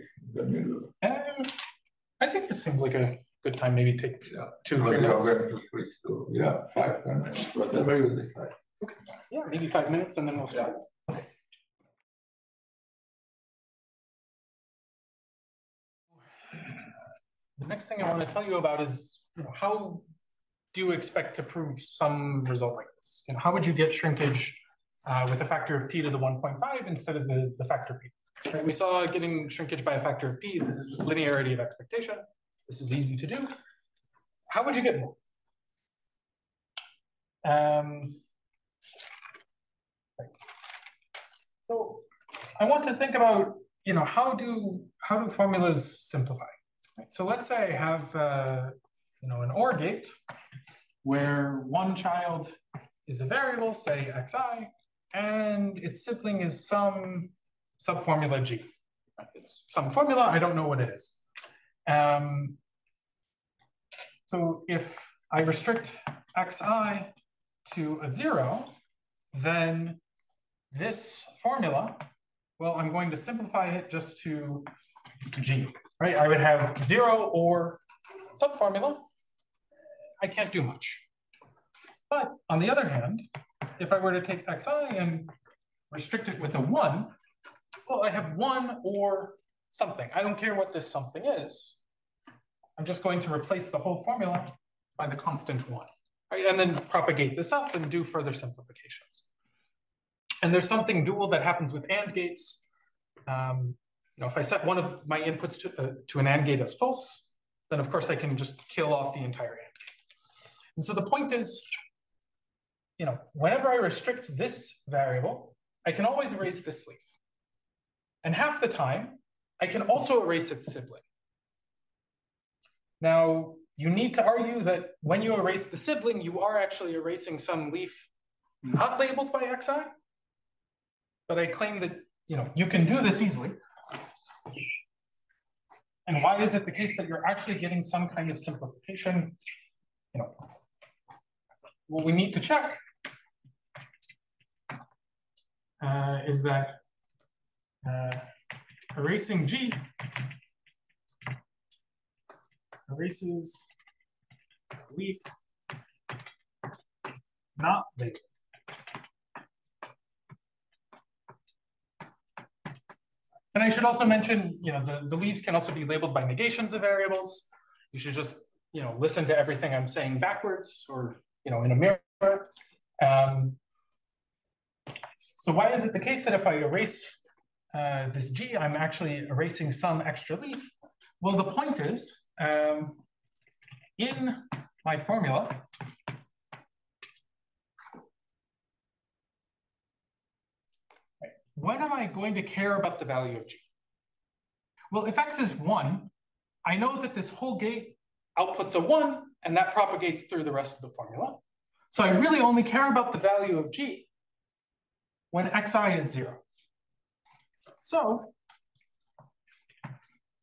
I think this seems like a good time, maybe take 2-3 minutes. Going to switch to 5-10 minutes, whatever you decide. Okay. Yeah, maybe 5 minutes and then we'll start. Okay. the next thing I want to tell you about is, how do you expect to prove some result like this? How would you get shrinkage with a factor of p to the 1.5 instead of the factor p? Right? We saw getting shrinkage by a factor of p. This is just linearity of expectation. This is easy to do. How would you get more? So I want to think about, how do formulas simplify? Right? So let's say I have, an OR gate where one child is a variable, say xi, and its sibling is some subformula g. Right? It's some formula, I don't know what it is. So if I restrict xi to a 0, then this formula, well, I'm going to simplify it just to g, right? I would have 0 or subformula. I can't do much. But on the other hand, if I were to take xi and restrict it with a 1, well, I have 1 or something. I don't care what this something is. I'm just going to replace the whole formula by the constant 1, right? And then propagate this up and do further simplifications. And there's something dual that happens with AND gates. If I set one of my inputs to an AND gate as false, then of course I can just kill off the entire AND gate. And so the point is, whenever I restrict this variable, I can always erase this leaf. And half the time, I can also erase its sibling. Now, you need to argue that when you erase the sibling, you are actually erasing some leaf not labeled by xi. But I claim that, you can do this easily. And why is it the case that you're actually getting some kind of simplification? What we need to check is that erasing g erases leaf not labeled. And I should also mention, the leaves can also be labeled by negations of variables. You should just, listen to everything I'm saying backwards or, in a mirror. So why is it the case that if I erase this g, I'm actually erasing some extra leaf? Well, the point is, in my formula, when am I going to care about the value of g? Well, if x is 1, I know that this whole gate outputs a 1, and that propagates through the rest of the formula. So I really only care about the value of g when xi is 0. So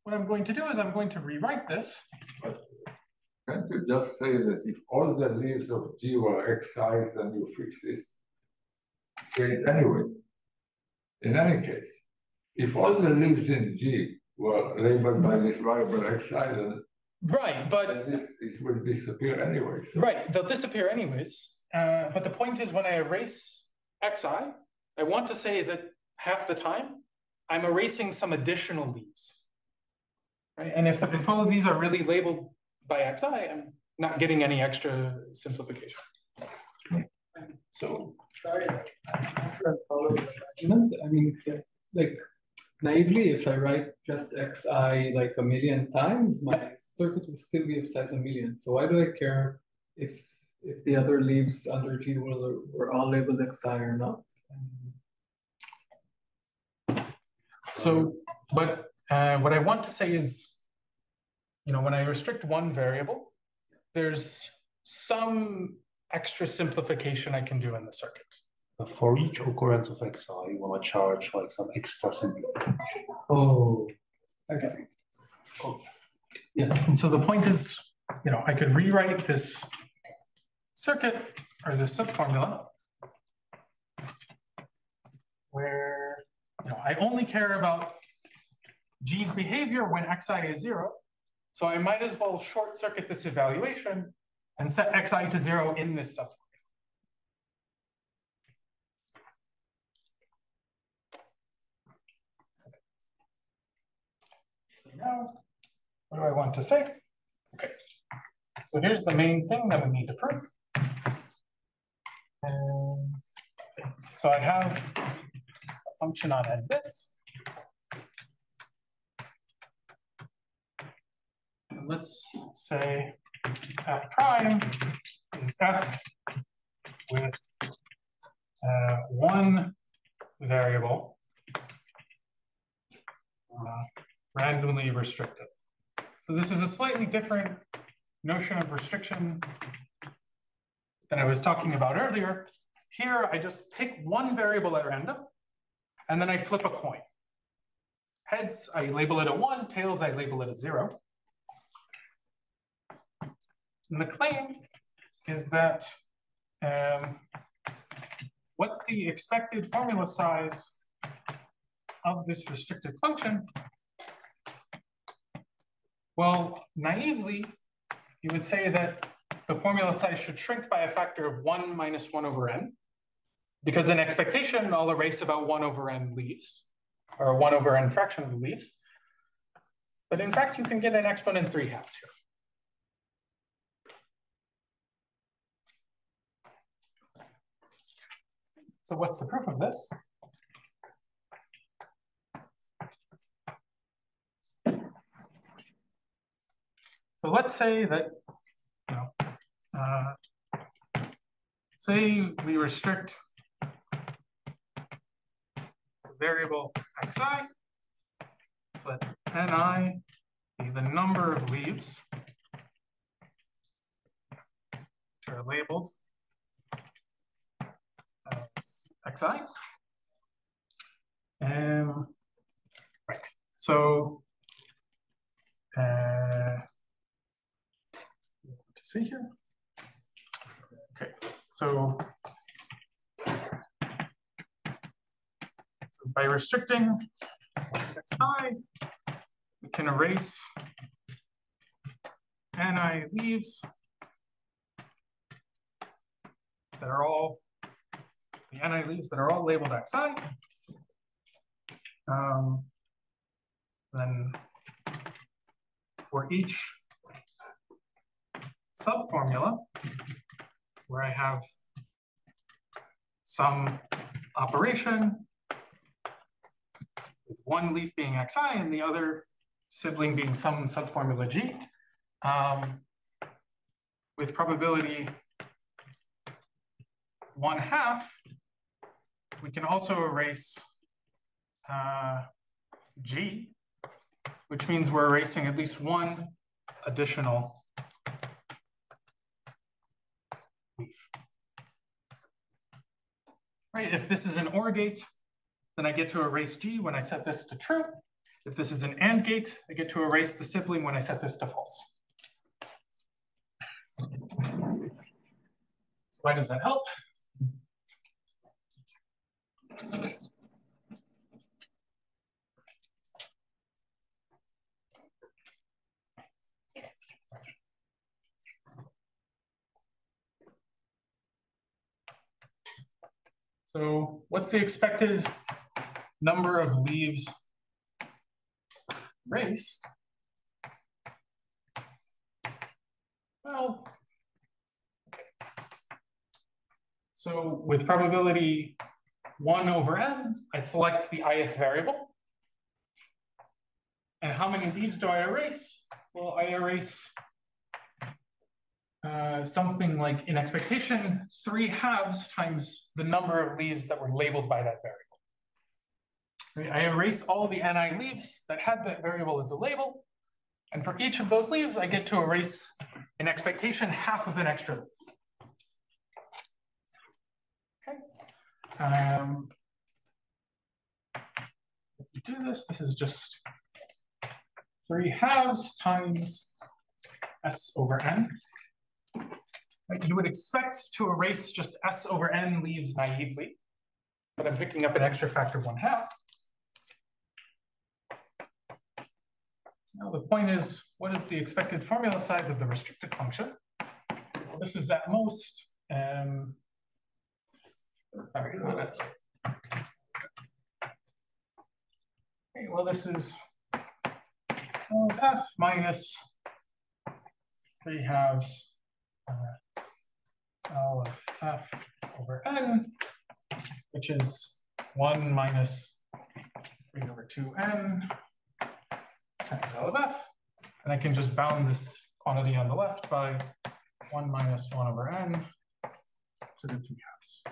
what I'm going to do is I'm going to rewrite this. Can't you just say that if all the leaves of G were xi's, then you fix this case anyway? In any case, if all the leaves in G were labeled by this variable xi, then right, but this will disappear anyway. So. Right, they'll disappear anyways. But the point is, when I erase xi, I want to say that half the time I'm erasing some additional leaves. Right? And if all of these are really labeled by xi, I'm not getting any extra simplification. So sorry, I'm not sure I follow the argument. I mean, like naively, if I write just xi like a million times, my circuit will still be of size a million. So why do I care if the other leaves under G were all labeled xi or not? So, but what I want to say is, when I restrict one variable, there's some extra simplification I can do in the circuit. For each occurrence of xi, you want to charge like some extra simplification. Oh, I see. Oh. Yeah, and so the point is, I could rewrite this circuit or this subformula where I only care about G's behavior when xi is 0. So I might as well short circuit this evaluation and set xi to 0 in this subformula. So now, what do I want to say? So here's the main thing that we need to prove. So I have a function on n bits. And let's say f prime is f with one variable randomly restricted. So this is a slightly different notion of restriction than I was talking about earlier. Here, I just pick one variable at random, and then I flip a coin. Heads, I label it a 1. Tails, I label it a 0. And the claim is that what's the expected formula size of this restricted function? Well, naively, you would say that the formula size should shrink by a factor of 1 minus 1 over n, because in expectation, I'll erase about 1 over n leaves, or 1 over n fraction of the leaves. But in fact, you can get an exponent 3/2 here. So what's the proof of this? So let's say that, say we restrict the variable xi, so that ni be the number of leaves which are labeled as xi. Right. So to see here. Okay. So by restricting xi, we can erase ni leaves that are all labeled xi. Then for each subformula where I have some operation with one leaf being xi and the other sibling being some subformula g, with probability 1/2, we can also erase g, which means we're erasing at least one additional leaf. Right, if this is an OR gate, then I get to erase g when I set this to true. If this is an AND gate, I get to erase the sibling when I set this to false. So why does that help? So what's the expected number of leaves erased? Well, okay. So with probability 1 over n, I select the ith variable. And how many leaves do I erase? Well, I erase something like, in expectation, 3/2 times the number of leaves that were labeled by that variable. Right? I erase all the ni leaves that had that variable as a label. And for each of those leaves, I get to erase, in expectation, 1/2 of an extra leaf. Okay. If you do this, this is just 3/2 times s over n. Right? You would expect to erase just s over n leaves naively, but I'm picking up an extra factor 1/2. Now the point is, what is the expected formula size of the restricted function? Well, this is at most well, this is f minus 3 halves L of f over n, which is 1 minus 3 over 2n times L of f. And I can just bound this quantity on the left by 1 minus 1 over n to the 3 halves.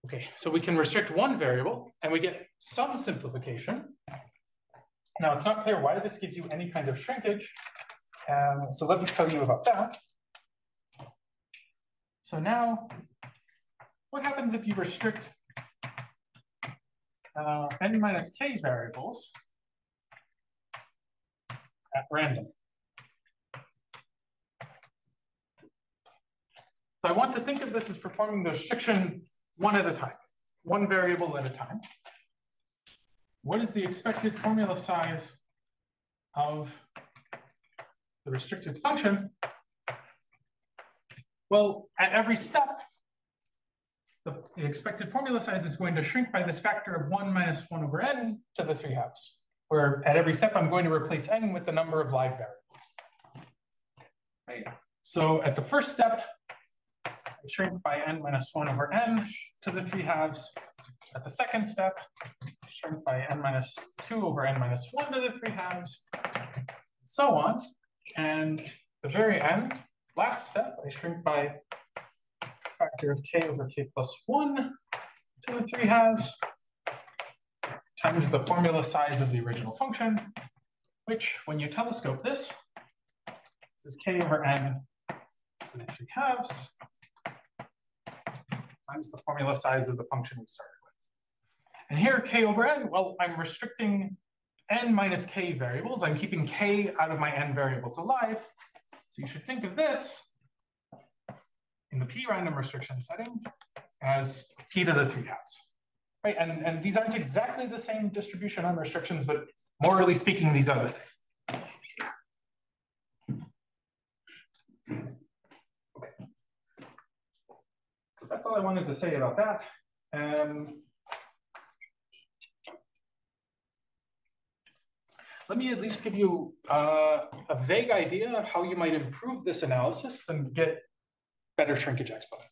Okay, so we can restrict one variable and we get some simplification. Now it's not clear why this gives you any kind of shrinkage. So let me tell you about that. So now, what happens if you restrict n minus k variables at random? So I want to think of this as performing the restriction one at a time, one variable at a time. What is the expected formula size of the restricted function? Well, at every step, the expected formula size is going to shrink by this factor of 1 minus 1 over n to the 3 halves, where at every step I'm going to replace n with the number of live variables. Right. So at the first step, I shrink by n minus 1 over n to the 3 halves. At the second step, I shrink by n minus 2 over n minus 1 to the 3 halves, and so on. And the very end, last step, I shrink by a factor of k over k plus 1 to the 3 halves times the formula size of the original function, which, when you telescope this is k over n to the 3 halves times the formula size of the function we started with. And here, k over n, well, I'm restricting n minus k variables. I'm keeping k out of my n variables alive. So you should think of this in the p-random restriction setting as p to the 3 halves. Right? And these aren't exactly the same distribution on restrictions, but morally speaking, these are the same. So that's all I wanted to say about that. Let me at least give you a vague idea of how you might improve this analysis and get better shrinkage exponent.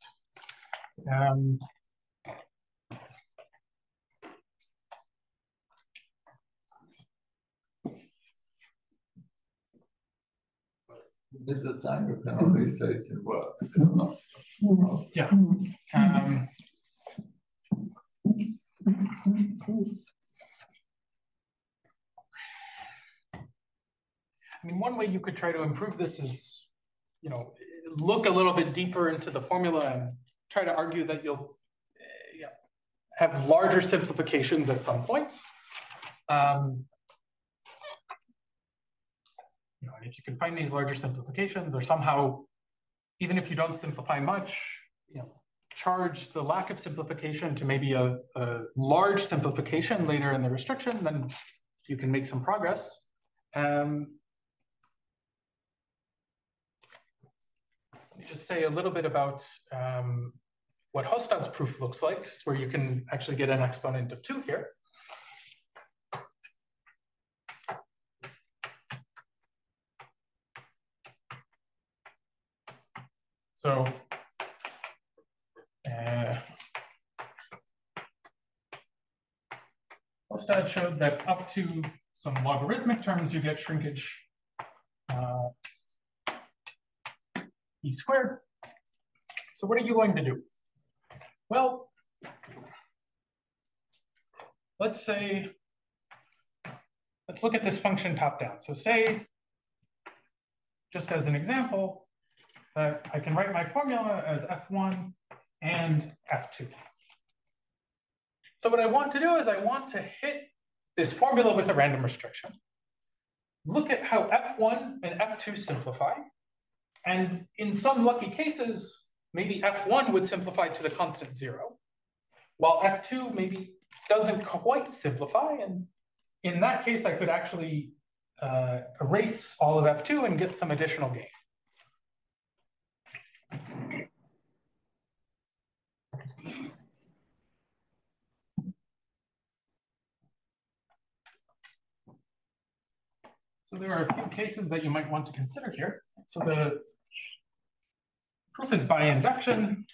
At the time you can only say it in words. Yeah. I mean, one way you could try to improve this is, look a little bit deeper into the formula and try to argue that you'll have larger simplifications at some points. And if you can find these larger simplifications, or somehow, even if you don't simplify much, charge the lack of simplification to maybe a large simplification later in the restriction, then you can make some progress. Let me just say a little bit about what Hostad's proof looks like, where you can actually get an exponent of 2 here. So Hostad showed that up to some logarithmic terms, you get shrinkage e squared. So what are you going to do? Well, let's look at this function top down. So say, just as an example, that I can write my formula as f1 and f2. So what I want to do is I want to hit this formula with a random restriction. Look at how f1 and f2 simplify. And in some lucky cases, maybe f1 would simplify to the constant 0, while f2 maybe doesn't quite simplify. And in that case, I could actually erase all of f2 and get some additional gain. So there are a few cases that you might want to consider here. So the proof is by induction.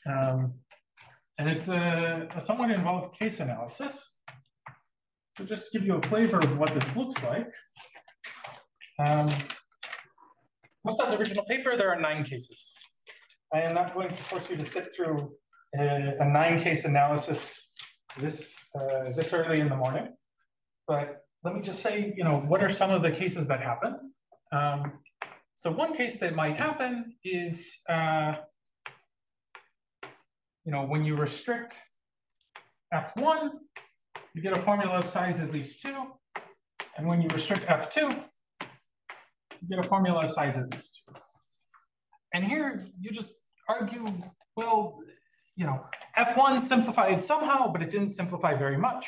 And it's a somewhat involved case analysis. So just to give you a flavor of what this looks like. Mustad's original paper, there are 9 cases. I am not going to force you to sit through a 9-case analysis this early in the morning. But let me just say, what are some of the cases that happen? So one case that might happen is, when you restrict F1, you get a formula of size at least 2. And when you restrict F2, you get a formula of size at least 2. And here you just argue, well, F1 simplified somehow, but it didn't simplify very much.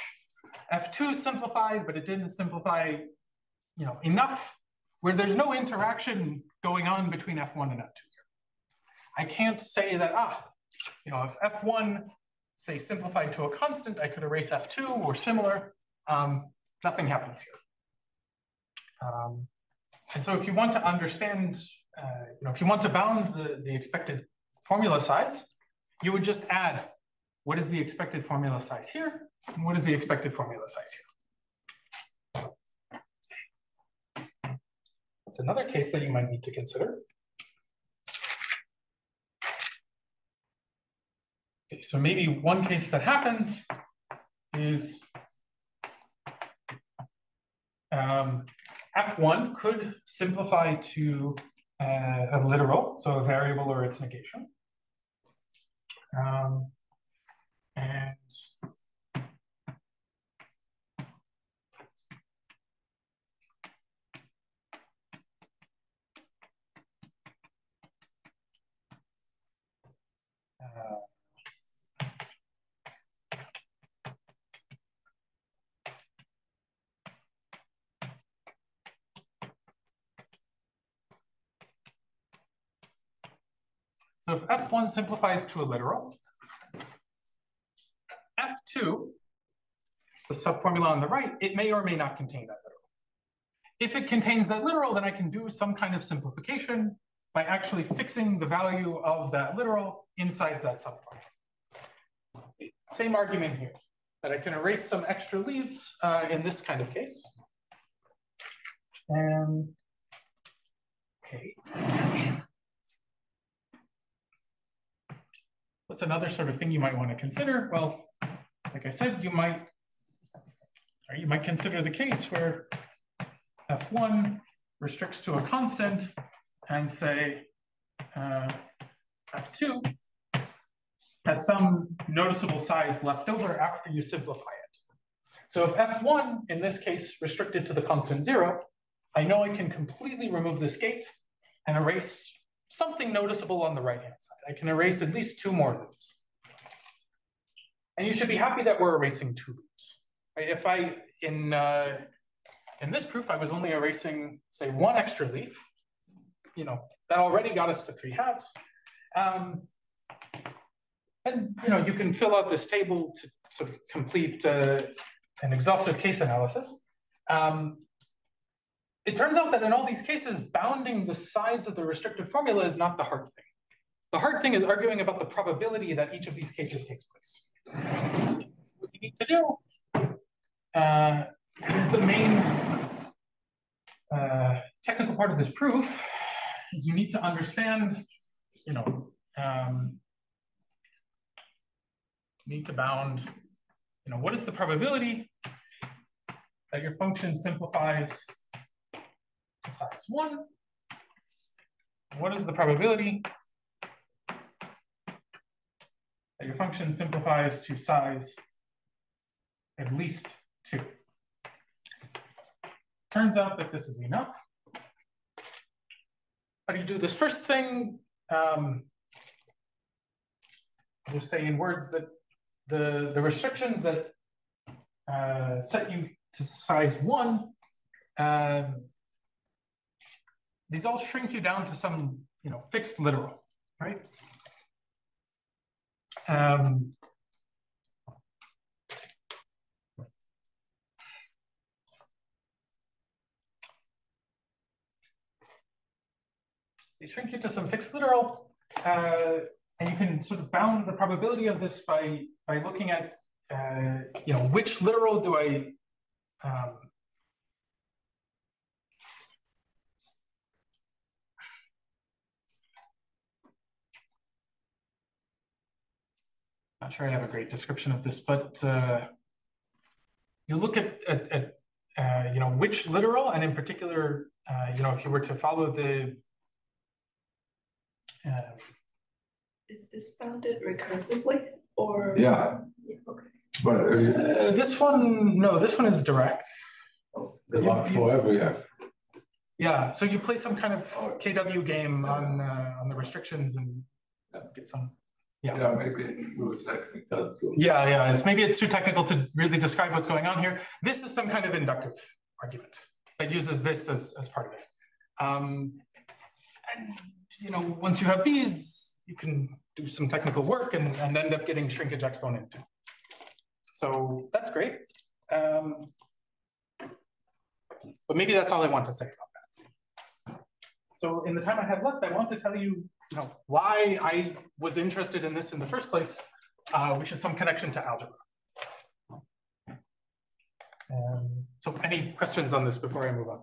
F2 simplified, but it didn't simplify, enough, where there's no interaction going on between F1 and F2 here. I can't say that, if F1, say, simplified to a constant, I could erase F2 or similar. Nothing happens here. And so if you want to understand, if you want to bound the expected formula size, you would just add what is the expected formula size here, and what is the expected formula size here. That's another case that you might need to consider. Okay, so maybe one case that happens is F1 could simplify to a literal, so a variable or its negation. So if F1 simplifies to a literal, F2, it's the subformula on the right, it may or may not contain that literal. If it contains that literal, then I can do some kind of simplification by actually fixing the value of that literal inside that subformula. Same argument here, that I can erase some extra leaves in this kind of case. Okay. What's another sort of thing you might want to consider? Well, like I said, you might consider the case where F1 restricts to a constant and say F2 has some noticeable size left over after you simplify it. So if F1, in this case, restricted to the constant 0, I know I can completely remove this gate and erase something noticeable on the right-hand side. I can erase at least 2 more loops. And you should be happy that we're erasing 2 loops. Right? If in this proof, I was only erasing, say, 1 extra leaf, that already got us to 3 halves. And you can fill out this table to sort of complete an exhaustive case analysis. It turns out that in all these cases, bounding the size of the restricted formula is not the hard thing. The hard thing is arguing about the probability that each of these cases takes place. What you need to do is the main technical part of this proof is you need to understand, need to bound, what is the probability that your function simplifies to size 1? What is the probability that your function simplifies to size at least 2? Turns out that this is enough. How do you do this first thing? I'll just say in words that the restrictions that set you to size 1, these all shrink you down to some fixed literal. right? They shrink it to some fixed literal, and you can sort of bound the probability of this by looking at which literal do I not sure I have a great description of this, but you look at which literal, and in particular, if you were to follow the is this bounded recursively or? Yeah. Okay. But this one is direct. the one forever, yeah. Yeah, so you play some kind of KW game on the restrictions and get some. Yeah, maybe it's too technical. Yeah, it's too technical to really describe what's going on here. This is some kind of inductive argument that uses this as part of it. And once you have these, you can do some technical work and end up getting shrinkage exponent. So that's great. But maybe that's all I want to say about that. So in the time I have left, I want to tell you, why I was interested in this in the first place, which is some connection to algebra. So any questions on this before I move on?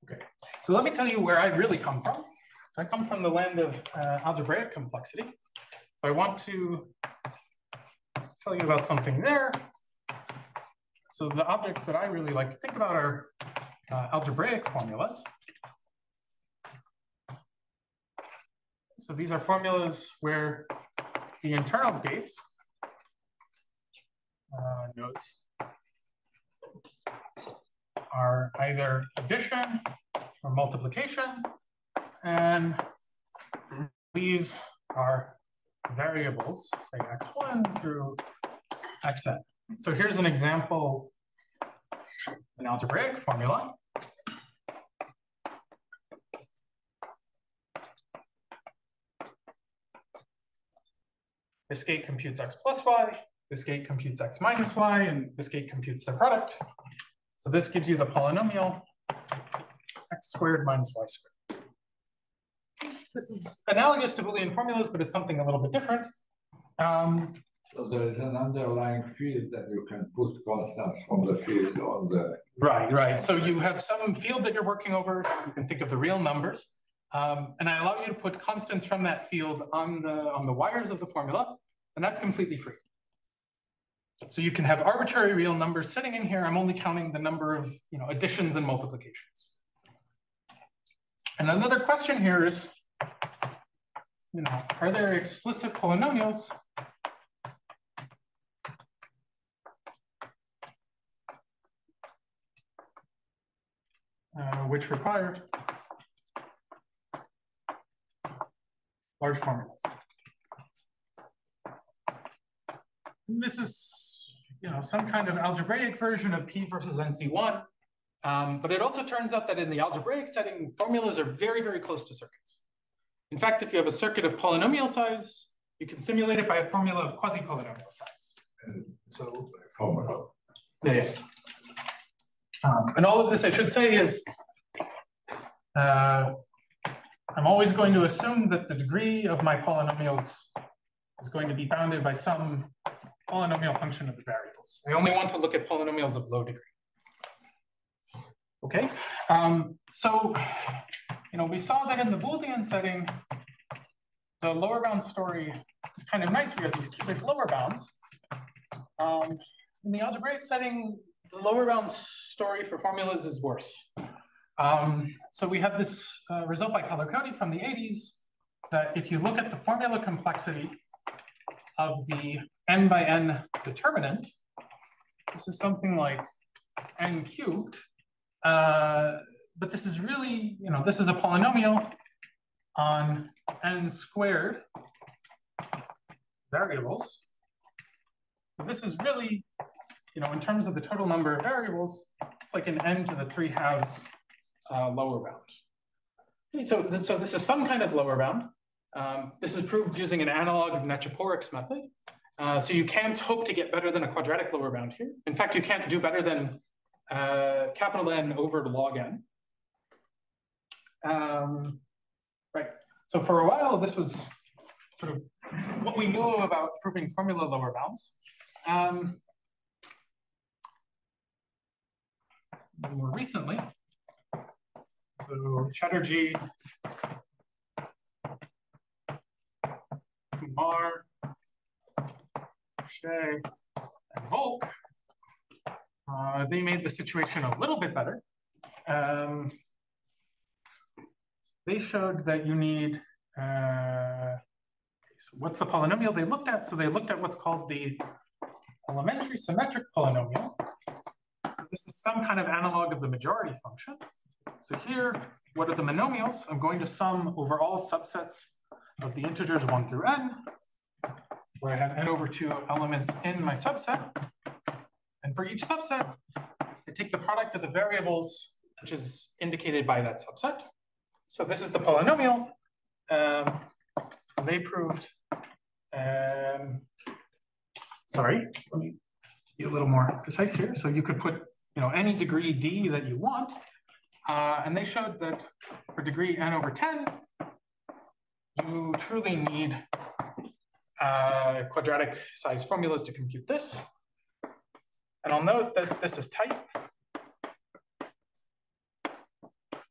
Okay. So let me tell you where I really come from. So I come from the land of algebraic complexity. So I want to tell you about something there. So the objects that I really like to think about are algebraic formulas. So these are formulas where the internal gates, nodes, are either addition or multiplication, and these are variables, say x1 through xn. So here's an example, an algebraic formula. This gate computes x plus y, this gate computes x minus y, and this gate computes the product. So this gives you the polynomial x squared minus y squared. This is analogous to Boolean formulas, but it's something a little bit different. So there is an underlying field that you can put constants from the field on the... Right. So you have some field that you're working over. You can think of the real numbers. And I allow you to put constants from that field on the wires of the formula, and that's completely free. So you can have arbitrary real numbers sitting in here. I'm only counting the number of additions and multiplications. And another question here is, are there explicit polynomials which require large formulas? And this is some kind of algebraic version of P versus NC1. But it also turns out that in the algebraic setting, formulas are very, very close to circuits. In fact, if you have a circuit of polynomial size, you can simulate it by a formula of quasi-polynomial size. And so formula. Yeah. And all of this, I should say, is I'm always going to assume that the degree of my polynomials is going to be bounded by some polynomial function of the variables. I only want to look at polynomials of low degree. Okay, so we saw that in the Boolean setting, the lower bound story is kind of nice. We have these cubic lower bounds. In the algebraic setting, the lower bound story for formulas is worse. So we have this result by Cavalcante from the 80s that if you look at the formula complexity of the n by n determinant, this is something like n cubed. But this is really, this is a polynomial on n squared variables. This is really, in terms of the total number of variables, it's like an n to the 3/2 lower bound. Okay, so this is some kind of lower bound. This is proved using an analog of Necheporek's method. So you can't hope to get better than a quadratic lower bound here. In fact, you can't do better than capital N over log n. Right. So for a while, this was sort of what we knew about proving formula lower bounds. More recently, so Chatterjee, Kumar, Shea, and Volk, they made the situation a little bit better. They showed that you need, so what's the polynomial they looked at? So they looked at what's called the elementary symmetric polynomial. So this is some kind of analog of the majority function. So here, what are the monomials? I'm going to sum over all subsets of the integers 1 through n, where I have n over 2 elements in my subset. And for each subset, I take the product of the variables, which is indicated by that subset. So this is the polynomial. They proved, sorry, let me be a little more precise here. So you could put, any degree d that you want. And they showed that for degree n over 10, you truly need quadratic size formulas to compute this. And I'll note that this is tight.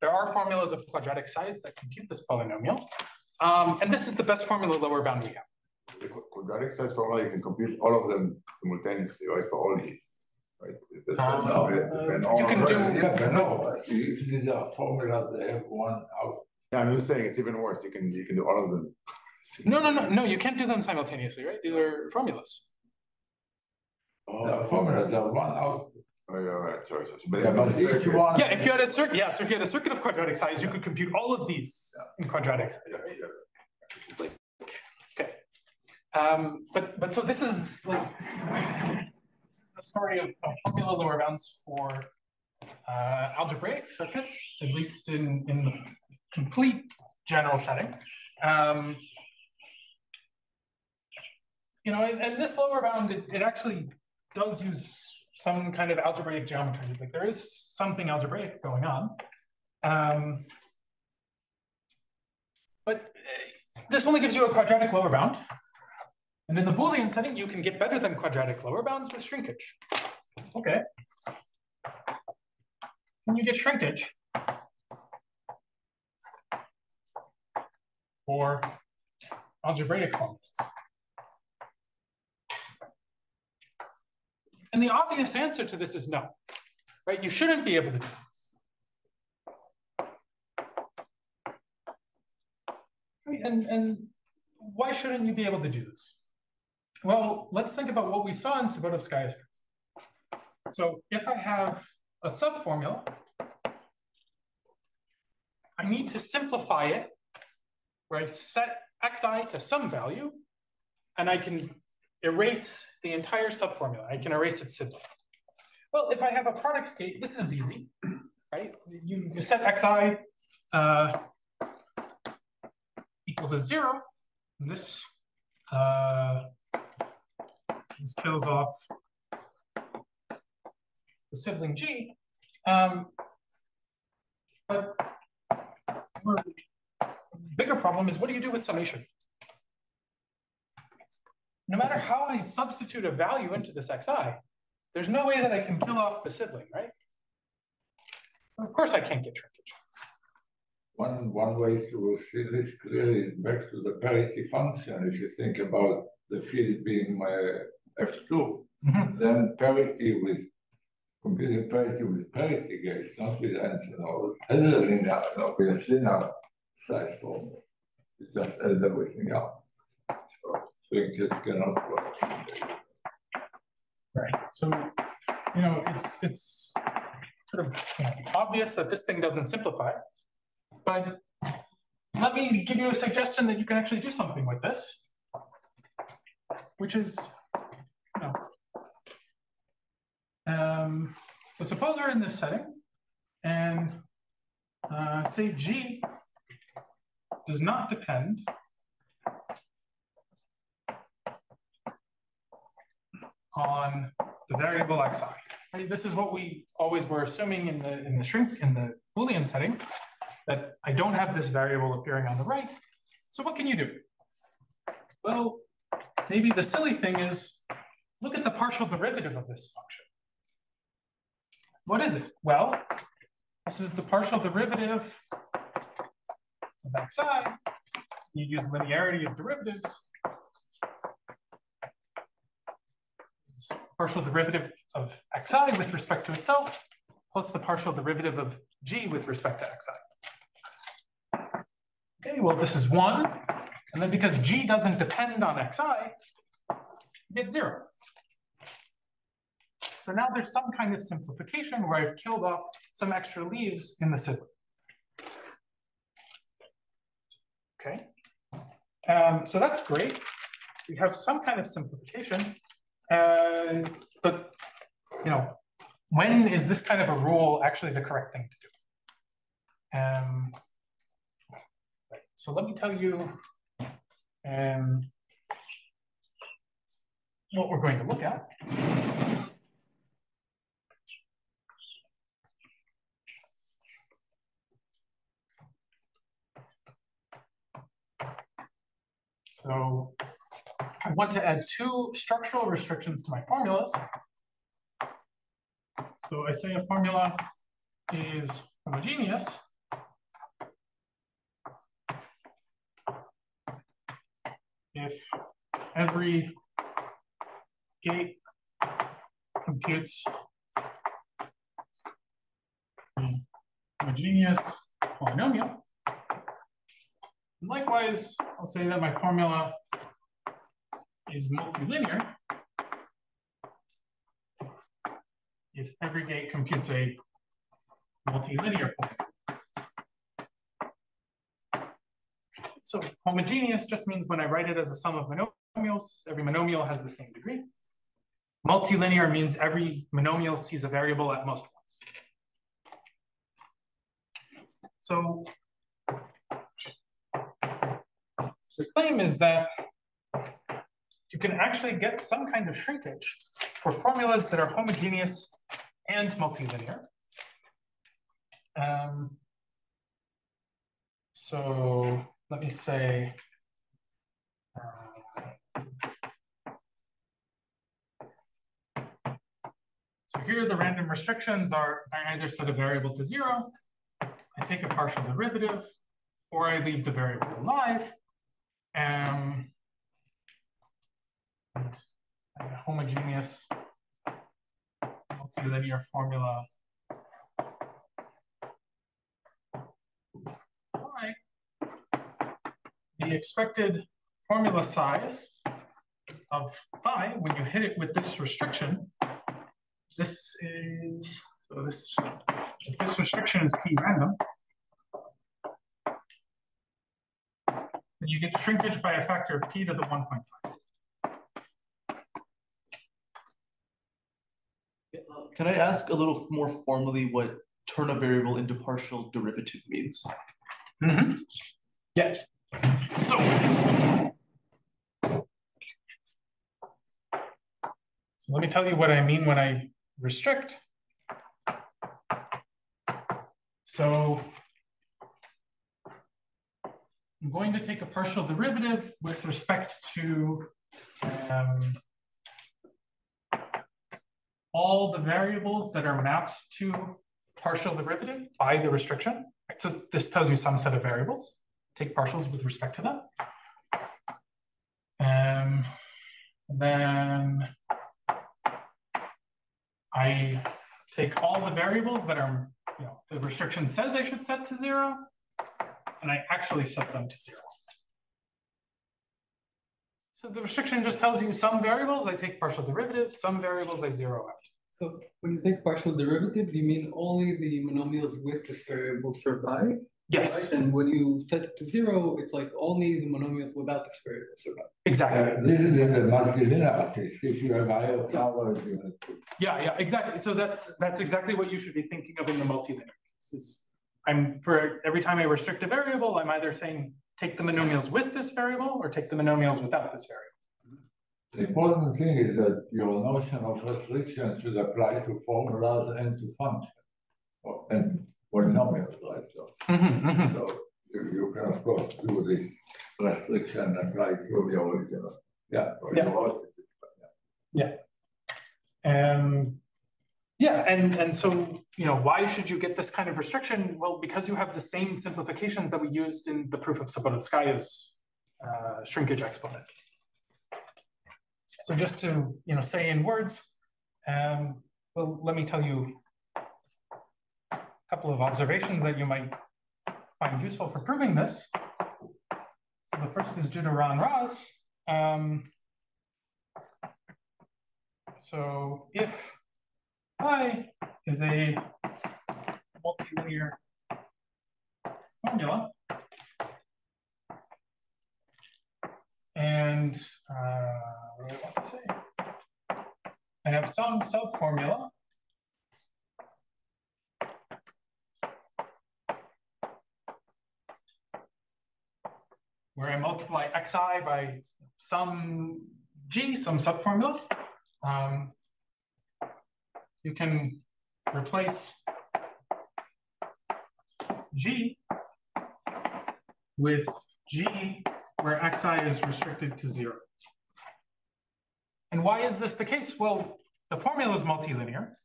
There are formulas of quadratic size that compute this polynomial. And this is the best formula lower bound we have. The quadratic size formula, you can compute all of them simultaneously, right, for all these, right? Is that you can do... Yeah, but no, if these are formulas, they have one out. Yeah, I'm just saying it's even worse. You can do all of them. No, you can't do them simultaneously, right? These are formulas. The formulas are one out. Oh, yeah, right. Sorry. But each one. Yeah, if you had a circuit, so if you had a circuit of quadratic size, you could compute all of these in quadratic size. It's like, okay. But so this is like the story of formula lower bounds for algebraic circuits, at least in the complete general setting. And this lower bound, it actually does use some kind of algebraic geometry. Like there is something algebraic going on. But this only gives you a quadratic lower bound. And in the Boolean setting, you can get better than quadratic lower bounds with shrinkage. Okay. When you get shrinkage for algebraic formulas. And the obvious answer to this is no, right? You shouldn't be able to do this. Right? And why shouldn't you be able to do this? Well, let's think about what we saw in Subbotovskaya's proof. So if I have a subformula, I need to simplify it, where I set xi to some value, and I can erase the entire subformula. I can erase its sibling. Well, if I have a product gate, this is easy, right? You set xi equal to 0, and this kills off the sibling g. But the bigger problem is, what do you do with summation? No matter how I substitute a value into this xi, there's no way that I can kill off the sibling, right? Of course I can't get shrinkage. One way to see this clearly is back to the parity function. If you think about the field being F2, then parity with computing parity with parity gates, not with analogue, has a linear, obvious linear size formula. You just add everything up. So shrinkage cannot work. Right. So, it's sort of obvious that this thing doesn't simplify. But let me give you a suggestion that you can actually do something with this, which is, so suppose we're in this setting, and say G does not depend on the variable xi. Right? This is what we always were assuming in the Boolean setting, that I don't have this variable appearing on the right. So what can you do? Well, maybe the silly thing is look at the partial derivative of this function. What is it? Well, this is the partial derivative of xi. You use linearity of derivatives. Partial derivative of xi with respect to itself, plus the partial derivative of g with respect to xi. Okay, well, this is 1. And then because g doesn't depend on xi, you get 0. So now there's some kind of simplification where I've killed off some extra leaves in the sibling. Okay, so that's great. We have some kind of simplification, but when is this kind of a rule actually the correct thing to do? Right. So let me tell you what we're going to look at. So I want to add 2 structural restrictions to my formulas. So I say a formula is homogeneous if every gate computes a homogeneous polynomial. And likewise, I'll say that my formula is multilinear if every gate computes a multilinear point. So homogeneous just means when I write it as a sum of monomials, every monomial has the same degree. Multilinear means every monomial sees a variable at most once. So the claim is that you can actually get some kind of shrinkage for formulas that are homogeneous and multilinear. So let me say, so here the random restrictions are I either set a variable to 0, I take a partial derivative, or I leave the variable alive. And a homogeneous multilinear formula phi. The expected formula size of phi when you hit it with this restriction, this is, so this, if this restriction is p random, then you get shrinkage by a factor of p to the 1.5. Can I ask a little more formally what turn a variable into partial derivative means? Mm-hmm. Yeah. So let me tell you what I mean when I restrict. So I'm going to take a partial derivative with respect to all the variables that are mapped to partial derivative by the restriction. Right? So this tells you some set of variables. Take partials with respect to them. And then I take all the variables that are, the restriction says I should set to 0, and I actually set them to 0. So the restriction just tells you some variables I take partial derivatives, some variables I zero out. So when you take partial derivatives, you mean only the monomials with this variable survive? Yes. Right? And when you set it to 0, it's like only the monomials without this variable survive. Exactly. This is in the multilinear case. If you have higher powers, you have to. Yeah, exactly. So that's exactly what you should be thinking of in the multilinear case. I'm for every time I restrict a variable, I'm either saying take the monomials with this variable or take the monomials without this variable. The important thing is that your notion of restriction should apply to formulas and to functions, and polynomials, right? So, so you can, of course, do this restriction and apply to the original. Yeah. And so, why should you get this kind of restriction? Well, because you have the same simplifications that we used in the proof of Subbotovskaya's shrinkage exponent. So just to say in words, well, let me tell you a couple of observations that you might find useful for proving this. So the first is due to Ron-Raz. So if I is a multilinear formula, and what do I want to say? I have some subformula where I multiply xi by some g, some subformula. You can replace g with g where xi is restricted to 0. And why is this the case? Well, the formula is multilinear,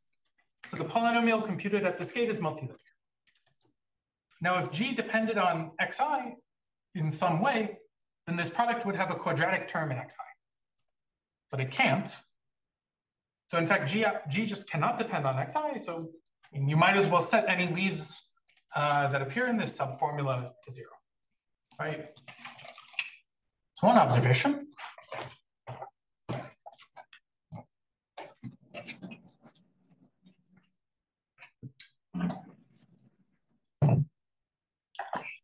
so the polynomial computed at this gate is multilinear. Now, if g depended on xi in some way, then this product would have a quadratic term in xi. But it can't. So in fact, g just cannot depend on xi, so you might as well set any leaves that appear in this subformula to 0, right? It's one observation.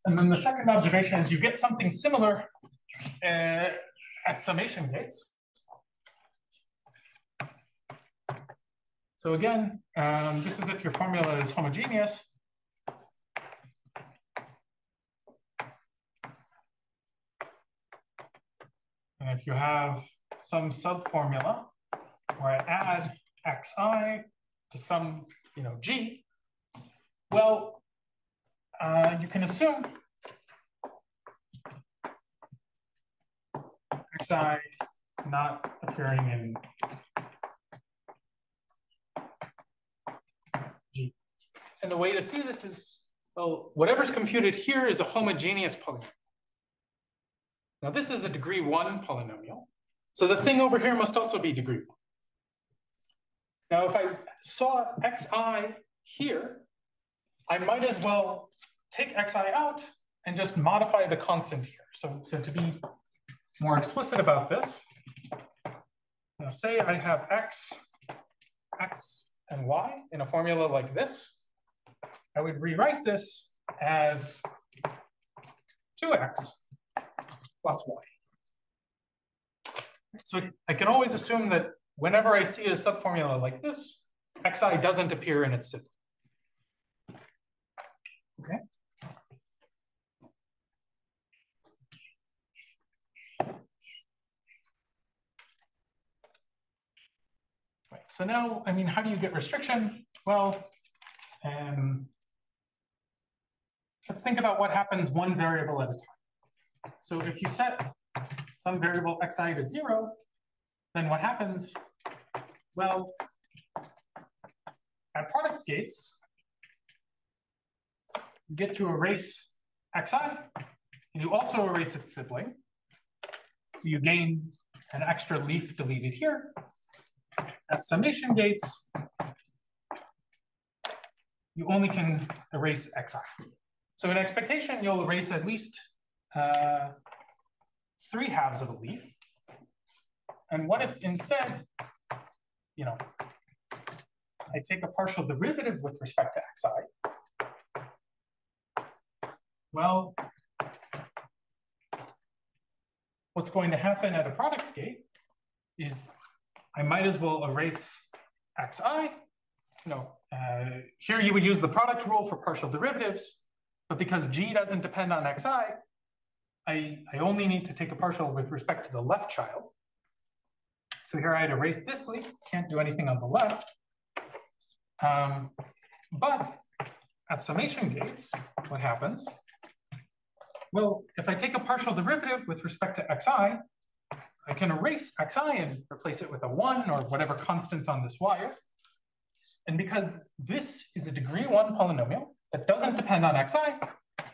And then the second observation is you get something similar at summation gates. So again, this is if your formula is homogeneous. And if you have some subformula where I add xi to some, g, well, you can assume xi not appearing in g. And the way to see this is, well, whatever's computed here is a homogeneous polynomial. Now this is a degree 1 polynomial. So the thing over here must also be degree 1. Now if I saw xi here, I might as well take xi out and just modify the constant here. So to be more explicit about this, now say I have x, and y in a formula like this, I would rewrite this as 2x plus y. So I can always assume that whenever I see a subformula like this, xi doesn't appear in its sibling. Okay. Right. So now, how do you get restriction? Well, let's think about what happens one variable at a time. So if you set some variable xi to 0, then what happens? Well, at product gates, you get to erase xi, and you also erase its sibling. So you gain an extra leaf deleted here. At summation gates, you only can erase xi. So in expectation, you'll erase at least 3/2 of a leaf. And what if instead, I take a partial derivative with respect to xi, well, what's going to happen at a product gate is I might as well erase xi. Here you would use the product rule for partial derivatives, but because g doesn't depend on xi, I only need to take a partial with respect to the left child. So here I'd erase this leaf, can't do anything on the left. But at summation gates, what happens? Well, if I take a partial derivative with respect to xi, I can erase xi and replace it with a 1 or whatever constants on this wire. And because this is a degree 1 polynomial that doesn't depend on xi,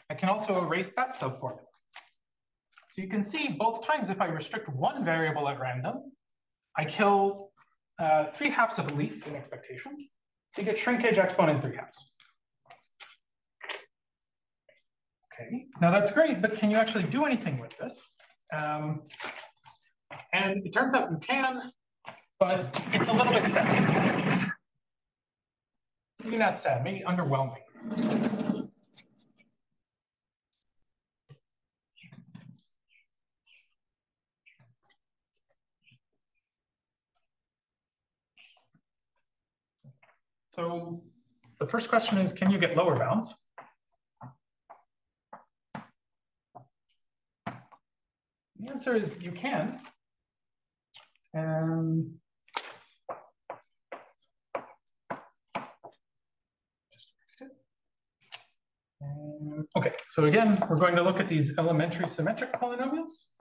I can also erase that subformula. So you can see both times if I restrict one variable at random, I kill 3/2 of a leaf in expectation. So you get shrinkage exponent 3/2. Okay, now that's great, but can you actually do anything with this? And it turns out you can, but it's a little bit sad. Maybe not sad, maybe underwhelming. So the first question is, can you get lower bounds? The answer is you can. Okay, so again, we're going to look at these elementary symmetric polynomials.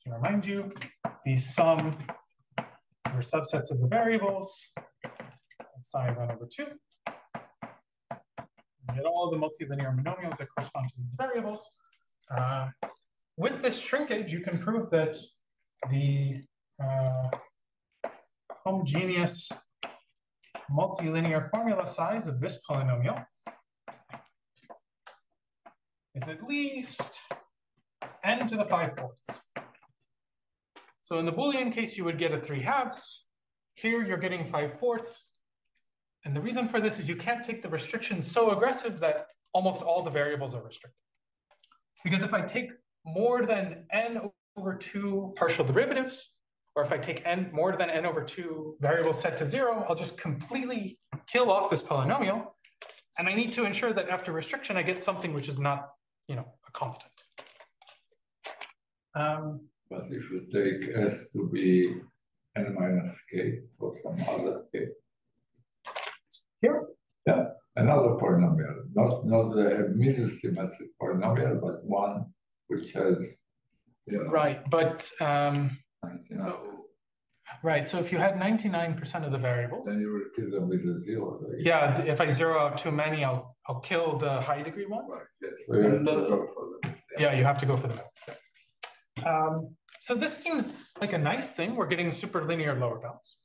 To remind you, the sum or subsets of the variables, psi is n over 2. And get all the multilinear monomials that correspond to these variables. With this shrinkage, you can prove that the homogeneous multilinear formula size of this polynomial is at least n to the 5/4. So in the Boolean case, you would get a 3/2. Here, you're getting 5/4. And the reason for this is you can't take the restrictions so aggressive that almost all the variables are restricted. Because if I take more than n over 2 partial derivatives, or if I take more than n over 2 variables set to 0, I'll just completely kill off this polynomial. And I need to ensure that after restriction, I get something which is not, a constant. But if you take S to be n minus k for some other k. Here? Yeah, another polynomial, not the middle symmetric polynomial, but one which has, Right, but so if you had 99% of the variables, then you will kill them with a 0. Yeah, if I zero out too many, I'll kill the high degree ones. Right, yes. So you have to go for them. Yeah, you have to go for the middle. So this seems like a nice thing. We're getting superlinear lower bounds.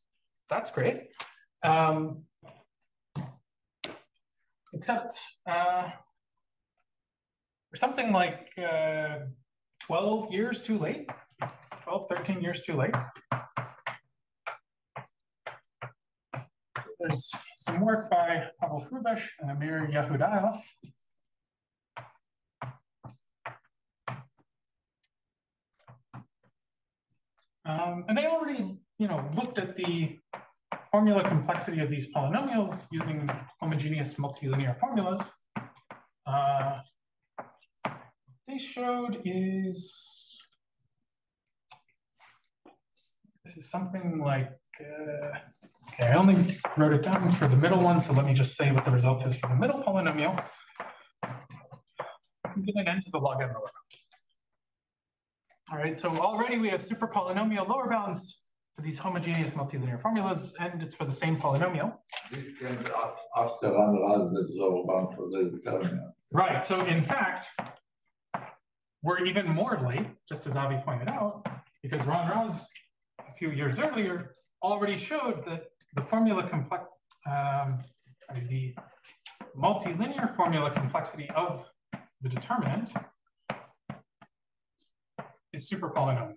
That's great. Except we're something like 12 years too late, 12, 13 years too late. So there's some work by Pavel Frubesh and Amir Yehudayov. And they already, looked at the formula complexity of these polynomials using homogeneous multilinear formulas. They showed this is something like, okay, I only wrote it down for the middle one, so let me just say what the result is for the middle polynomial. I'm getting n to the log n lower bound. All right, so already we have super polynomial lower bounds for these homogeneous multilinear formulas, and it's for the same polynomial. This came after Ran-Raz's lower bound for the determinant. Right, so in fact, we're even more late, just as Avi pointed out, because Ran-Raz a few years earlier already showed that the formula the multilinear formula complexity of the determinant is super polynomial.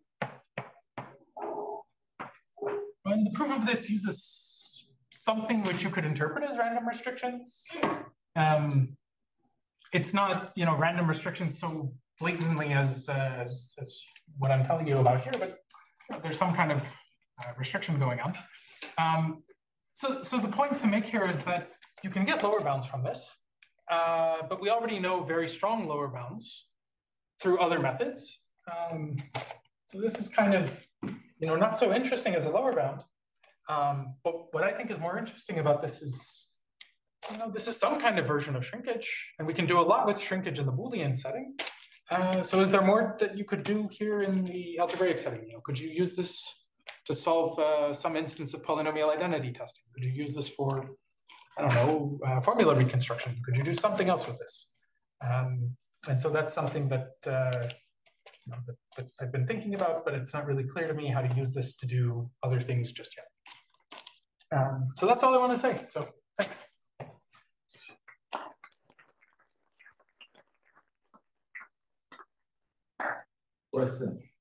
And the proof of this uses something which you could interpret as random restrictions. It's not, random restrictions so blatantly as what I'm telling you about here, but there's some kind of restriction going on. So the point to make here is that you can get lower bounds from this, but we already know very strong lower bounds through other methods. So this is kind of, not so interesting as a lower bound. But what I think is more interesting about this is, this is some kind of version of shrinkage, and we can do a lot with shrinkage in the boolean setting. So is there more that you could do here in the algebraic setting? Could you use this to solve some instance of polynomial identity testing? Could you use this for, I don't know, formula reconstruction? Could you do something else with this? And so that's something that, that I've been thinking about, but it's not really clear to me how to use this to do other things just yet. So that's all I want to say. So thanks. Questions?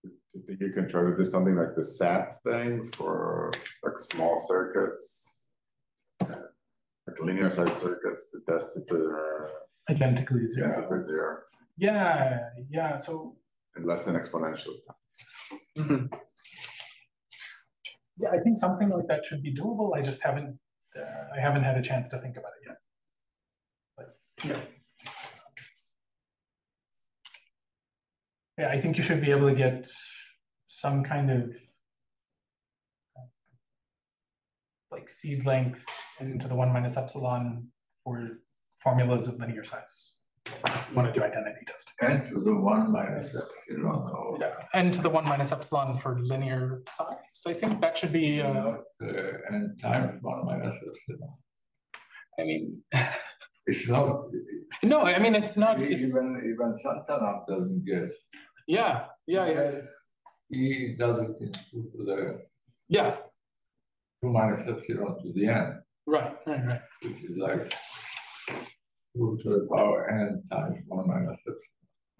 Do you think you can try to do something like the SAT thing for like small circuits, like linear size circuits to test if they're identically zero? Zero. Yeah. So and less than exponential. Mm-hmm. Yeah, I think something like that should be doable. I just haven't. I haven't had a chance to think about it yet. But yeah. Yeah, I think you should be able to get some kind of like seed length into the 1 minus epsilon for formulas of linear size. You want to do identity testing. And to the 1 minus epsilon. Or... Yeah, and to the 1 minus epsilon for linear size. I think that should be. And times 1 minus epsilon. I mean, it's not. No, I mean it's not. Even Santanam doesn't get. Yeah. He does it into the 2 minus epsilon to the n. Right. Which is like 2 to the power n times 1 minus epsilon.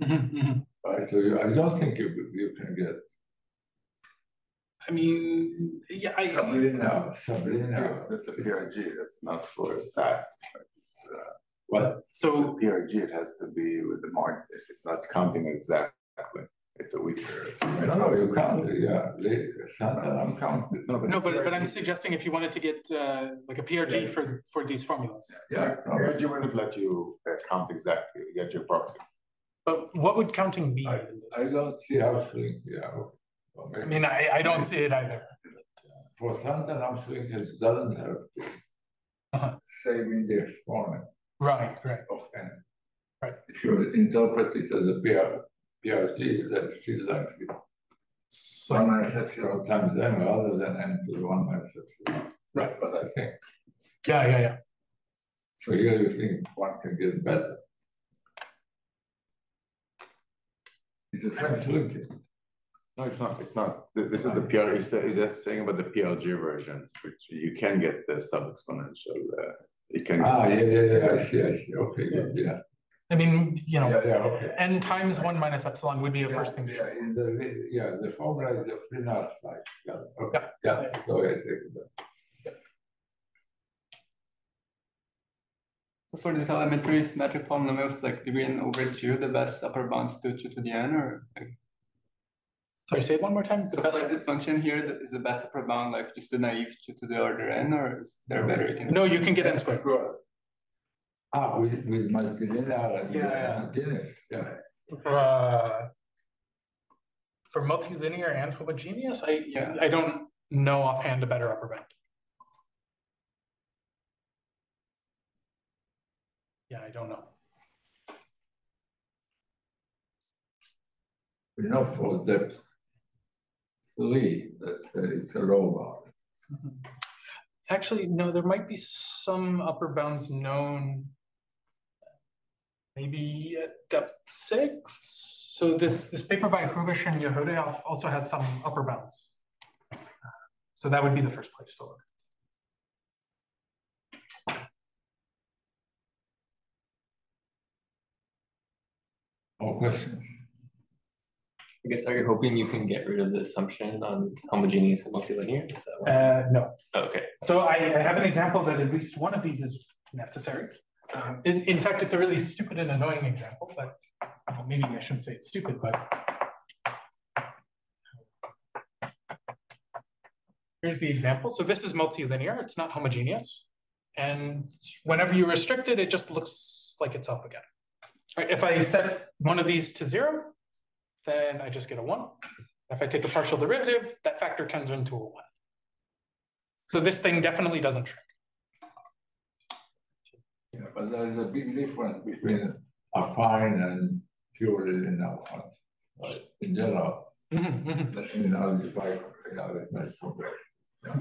Mm-hmm. Right. So I don't think you can get. I mean, yeah, Sublinear. That's a PRG. That's not for SAT. What? So PRG, it has to be with the mark. It's not counting exactly. It's a weaker. No, you count it. Yeah, I'm counted. No, but I'm suggesting if you wanted to get like a PRG for these formulas. Yeah, PRG wouldn't let you count exactly. You get your proxy. But what would counting be? I don't see how shrink. Yeah. Well, I mean, I don't see it either. For Santanam shrinkage doesn't have same index format. Right. Of n. Right. If you interpret it as a PRG, that's still likely. 1 minus epsilon times n rather than n to the 1 minus epsilon. Right, but I think. Yeah. So here you think one can get better. It's the same shrinkage. No, it's not. It's not. This is the PR. Is that saying about the PLG version, which you can get the sub-exponential. You can. Yeah. I see. Okay, good. Yeah. I mean, okay. n times 1 minus epsilon would be a first thing. The formula is a free-not slide. Yeah. So I take that. So for these elementary symmetric polynomials like degree n over 2, the best upper bounds to 2 to the n, or like. Sorry, say it one more time. So for this function here, is the best upper bound like just the naive 2 to the order n, or is there better? No, you can get n squared. With multilinear and homogeneous. For multilinear and homogeneous, I don't know offhand a better upper bound. Yeah, I don't know. We know for depth 3 that it's a low bound. Actually, no, there might be some upper bounds known. Maybe at depth 6. So this paper by Hrubish and Yehudev also has some upper bounds. So that would be the first place to look. More questions? I guess, are you hoping you can get rid of the assumption on homogeneous and multilinear? Is that what? No. Oh, okay. So I have an example that at least one of these is necessary. In fact, it's a really stupid and annoying example, but maybe I shouldn't say it's stupid, but here's the example. So this is multilinear, it's not homogeneous. And whenever you restrict it, it just looks like itself again. Right, if I set one of these to 0, then I just get a 1. If I take a partial derivative, that factor turns into a 1. So this thing definitely doesn't shrink. Yeah, but there's a big difference between affine and purely linear function. Right? In general, in algebraic progression.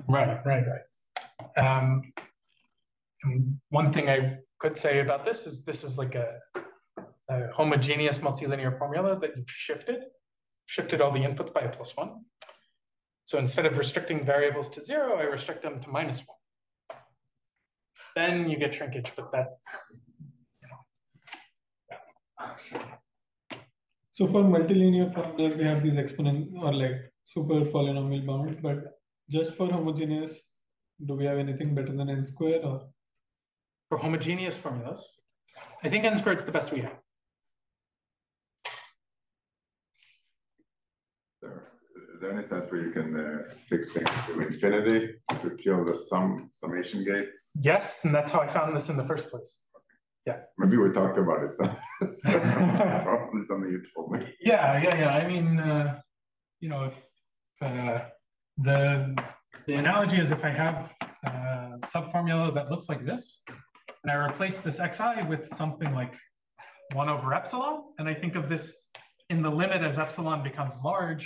Right. One thing I could say about this is like a homogeneous multilinear formula that you've shifted all the inputs by a +1. So instead of restricting variables to 0, I restrict them to -1. Then you get shrinkage, but that, So for multilinear formulas, we have these exponent or like super polynomial bound, but just for homogeneous, do we have anything better than n squared or? For homogeneous formulas, I think n squared is the best we have. Is there any sense where you can fix things to infinity to kill the summation gates? Yes, and that's how I found this in the first place. Yeah. Maybe we talked about it. So probably something you told me. Yeah. I mean, if the analogy is if I have a subformula that looks like this, and I replace this xi with something like 1 over epsilon, and I think of this in the limit as epsilon becomes large,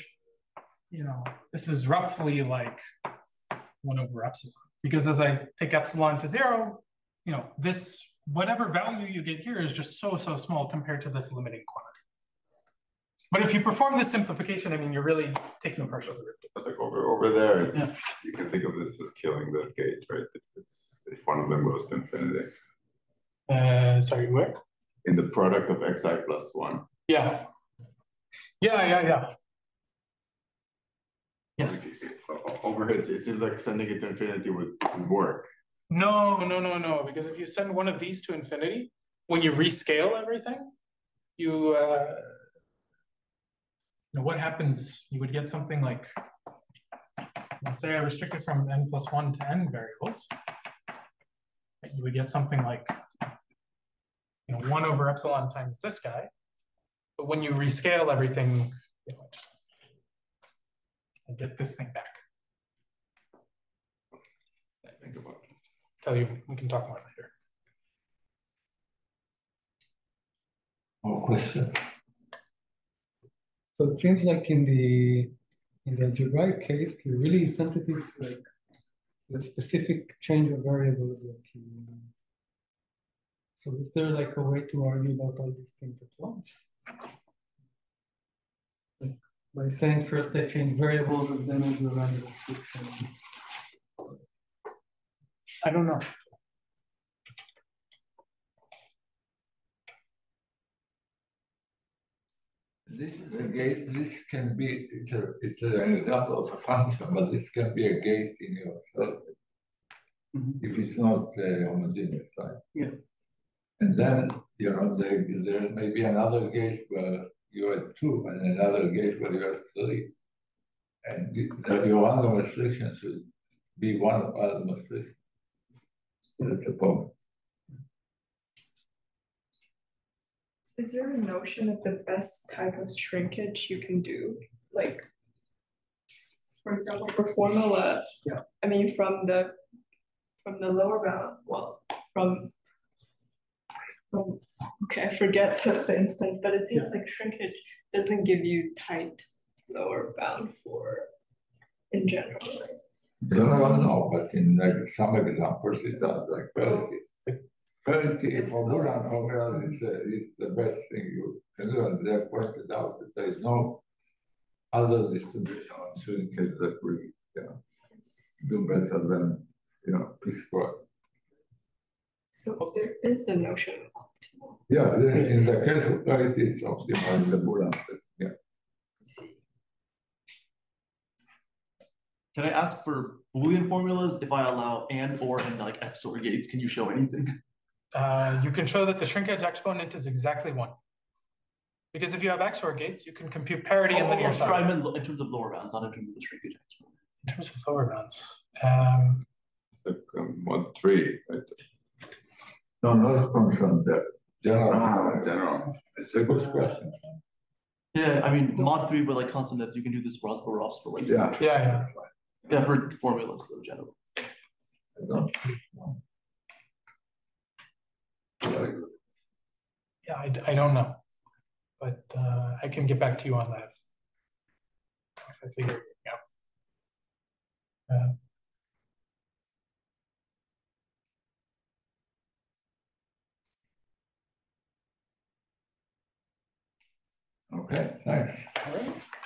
this is roughly like 1 over epsilon. Because as I take epsilon to 0, this, whatever value you get here is just so small compared to this limiting quantity. But if you perform this simplification, I mean, you're really taking a partial derivative. Like over there, you can think of this as killing the gate, right? If one of them goes to infinity. Sorry, where? In the product of xi plus 1. Yeah. Yes. Overhead, it seems like sending it to infinity would work. No, because if you send one of these to infinity, when you rescale everything, you what happens, you would get something like, let's say I restrict it from n plus 1 to n variables, you would get something like 1 over epsilon times this guy. But when you rescale everything, just get this thing back. Think about it. Tell you, we can talk more later. More questions? So it seems like in the algebraic case, you're really sensitive to like the specific change of variables. So is there like a way to argue about all these things at once? Like by saying first I change variables and then I do random restriction. I don't know. This is a gate. This can be. It's an example of a function, but this can be a gate in your circuit if it's not homogeneous, right? Yeah. And then there may be another gate where you have 2, and another gate where you have 3, and your random restriction should be one random restriction. That's a problem. Is there a notion of the best type of shrinkage you can do? Like, for example, for formula, I mean, from the lower bound, well, okay, I forget the instance, but it seems like shrinkage doesn't give you tight lower bound in general. Right? General, no, but in like some examples, it does, like parity. Parity for boolean formula is the best thing you can do, and they have pointed out that there is no other distribution on shrinkage that will do better than p². So there is a notion of optimal. Yeah, in the case of parity, it's optimal in the boolean system. Yeah. Can I ask for Boolean formulas if I allow and or and like XOR gates? Can you show anything? You can show that the shrinkage exponent is exactly 1. Because if you have XOR gates, you can compute parity in linear sorry, I size. meant in terms of lower bounds, not in terms of the shrinkage exponent. In terms of lower bounds. Like 1, 3. Right? No, not constant depth. General. It's a good question. Yeah, I mean mod 3 with like constant depth, you can do this Ross for like Yeah. Yeah, for formulas in general. Yeah, I don't know. But I can get back to you on that if I figure it out. Okay, thanks. All right.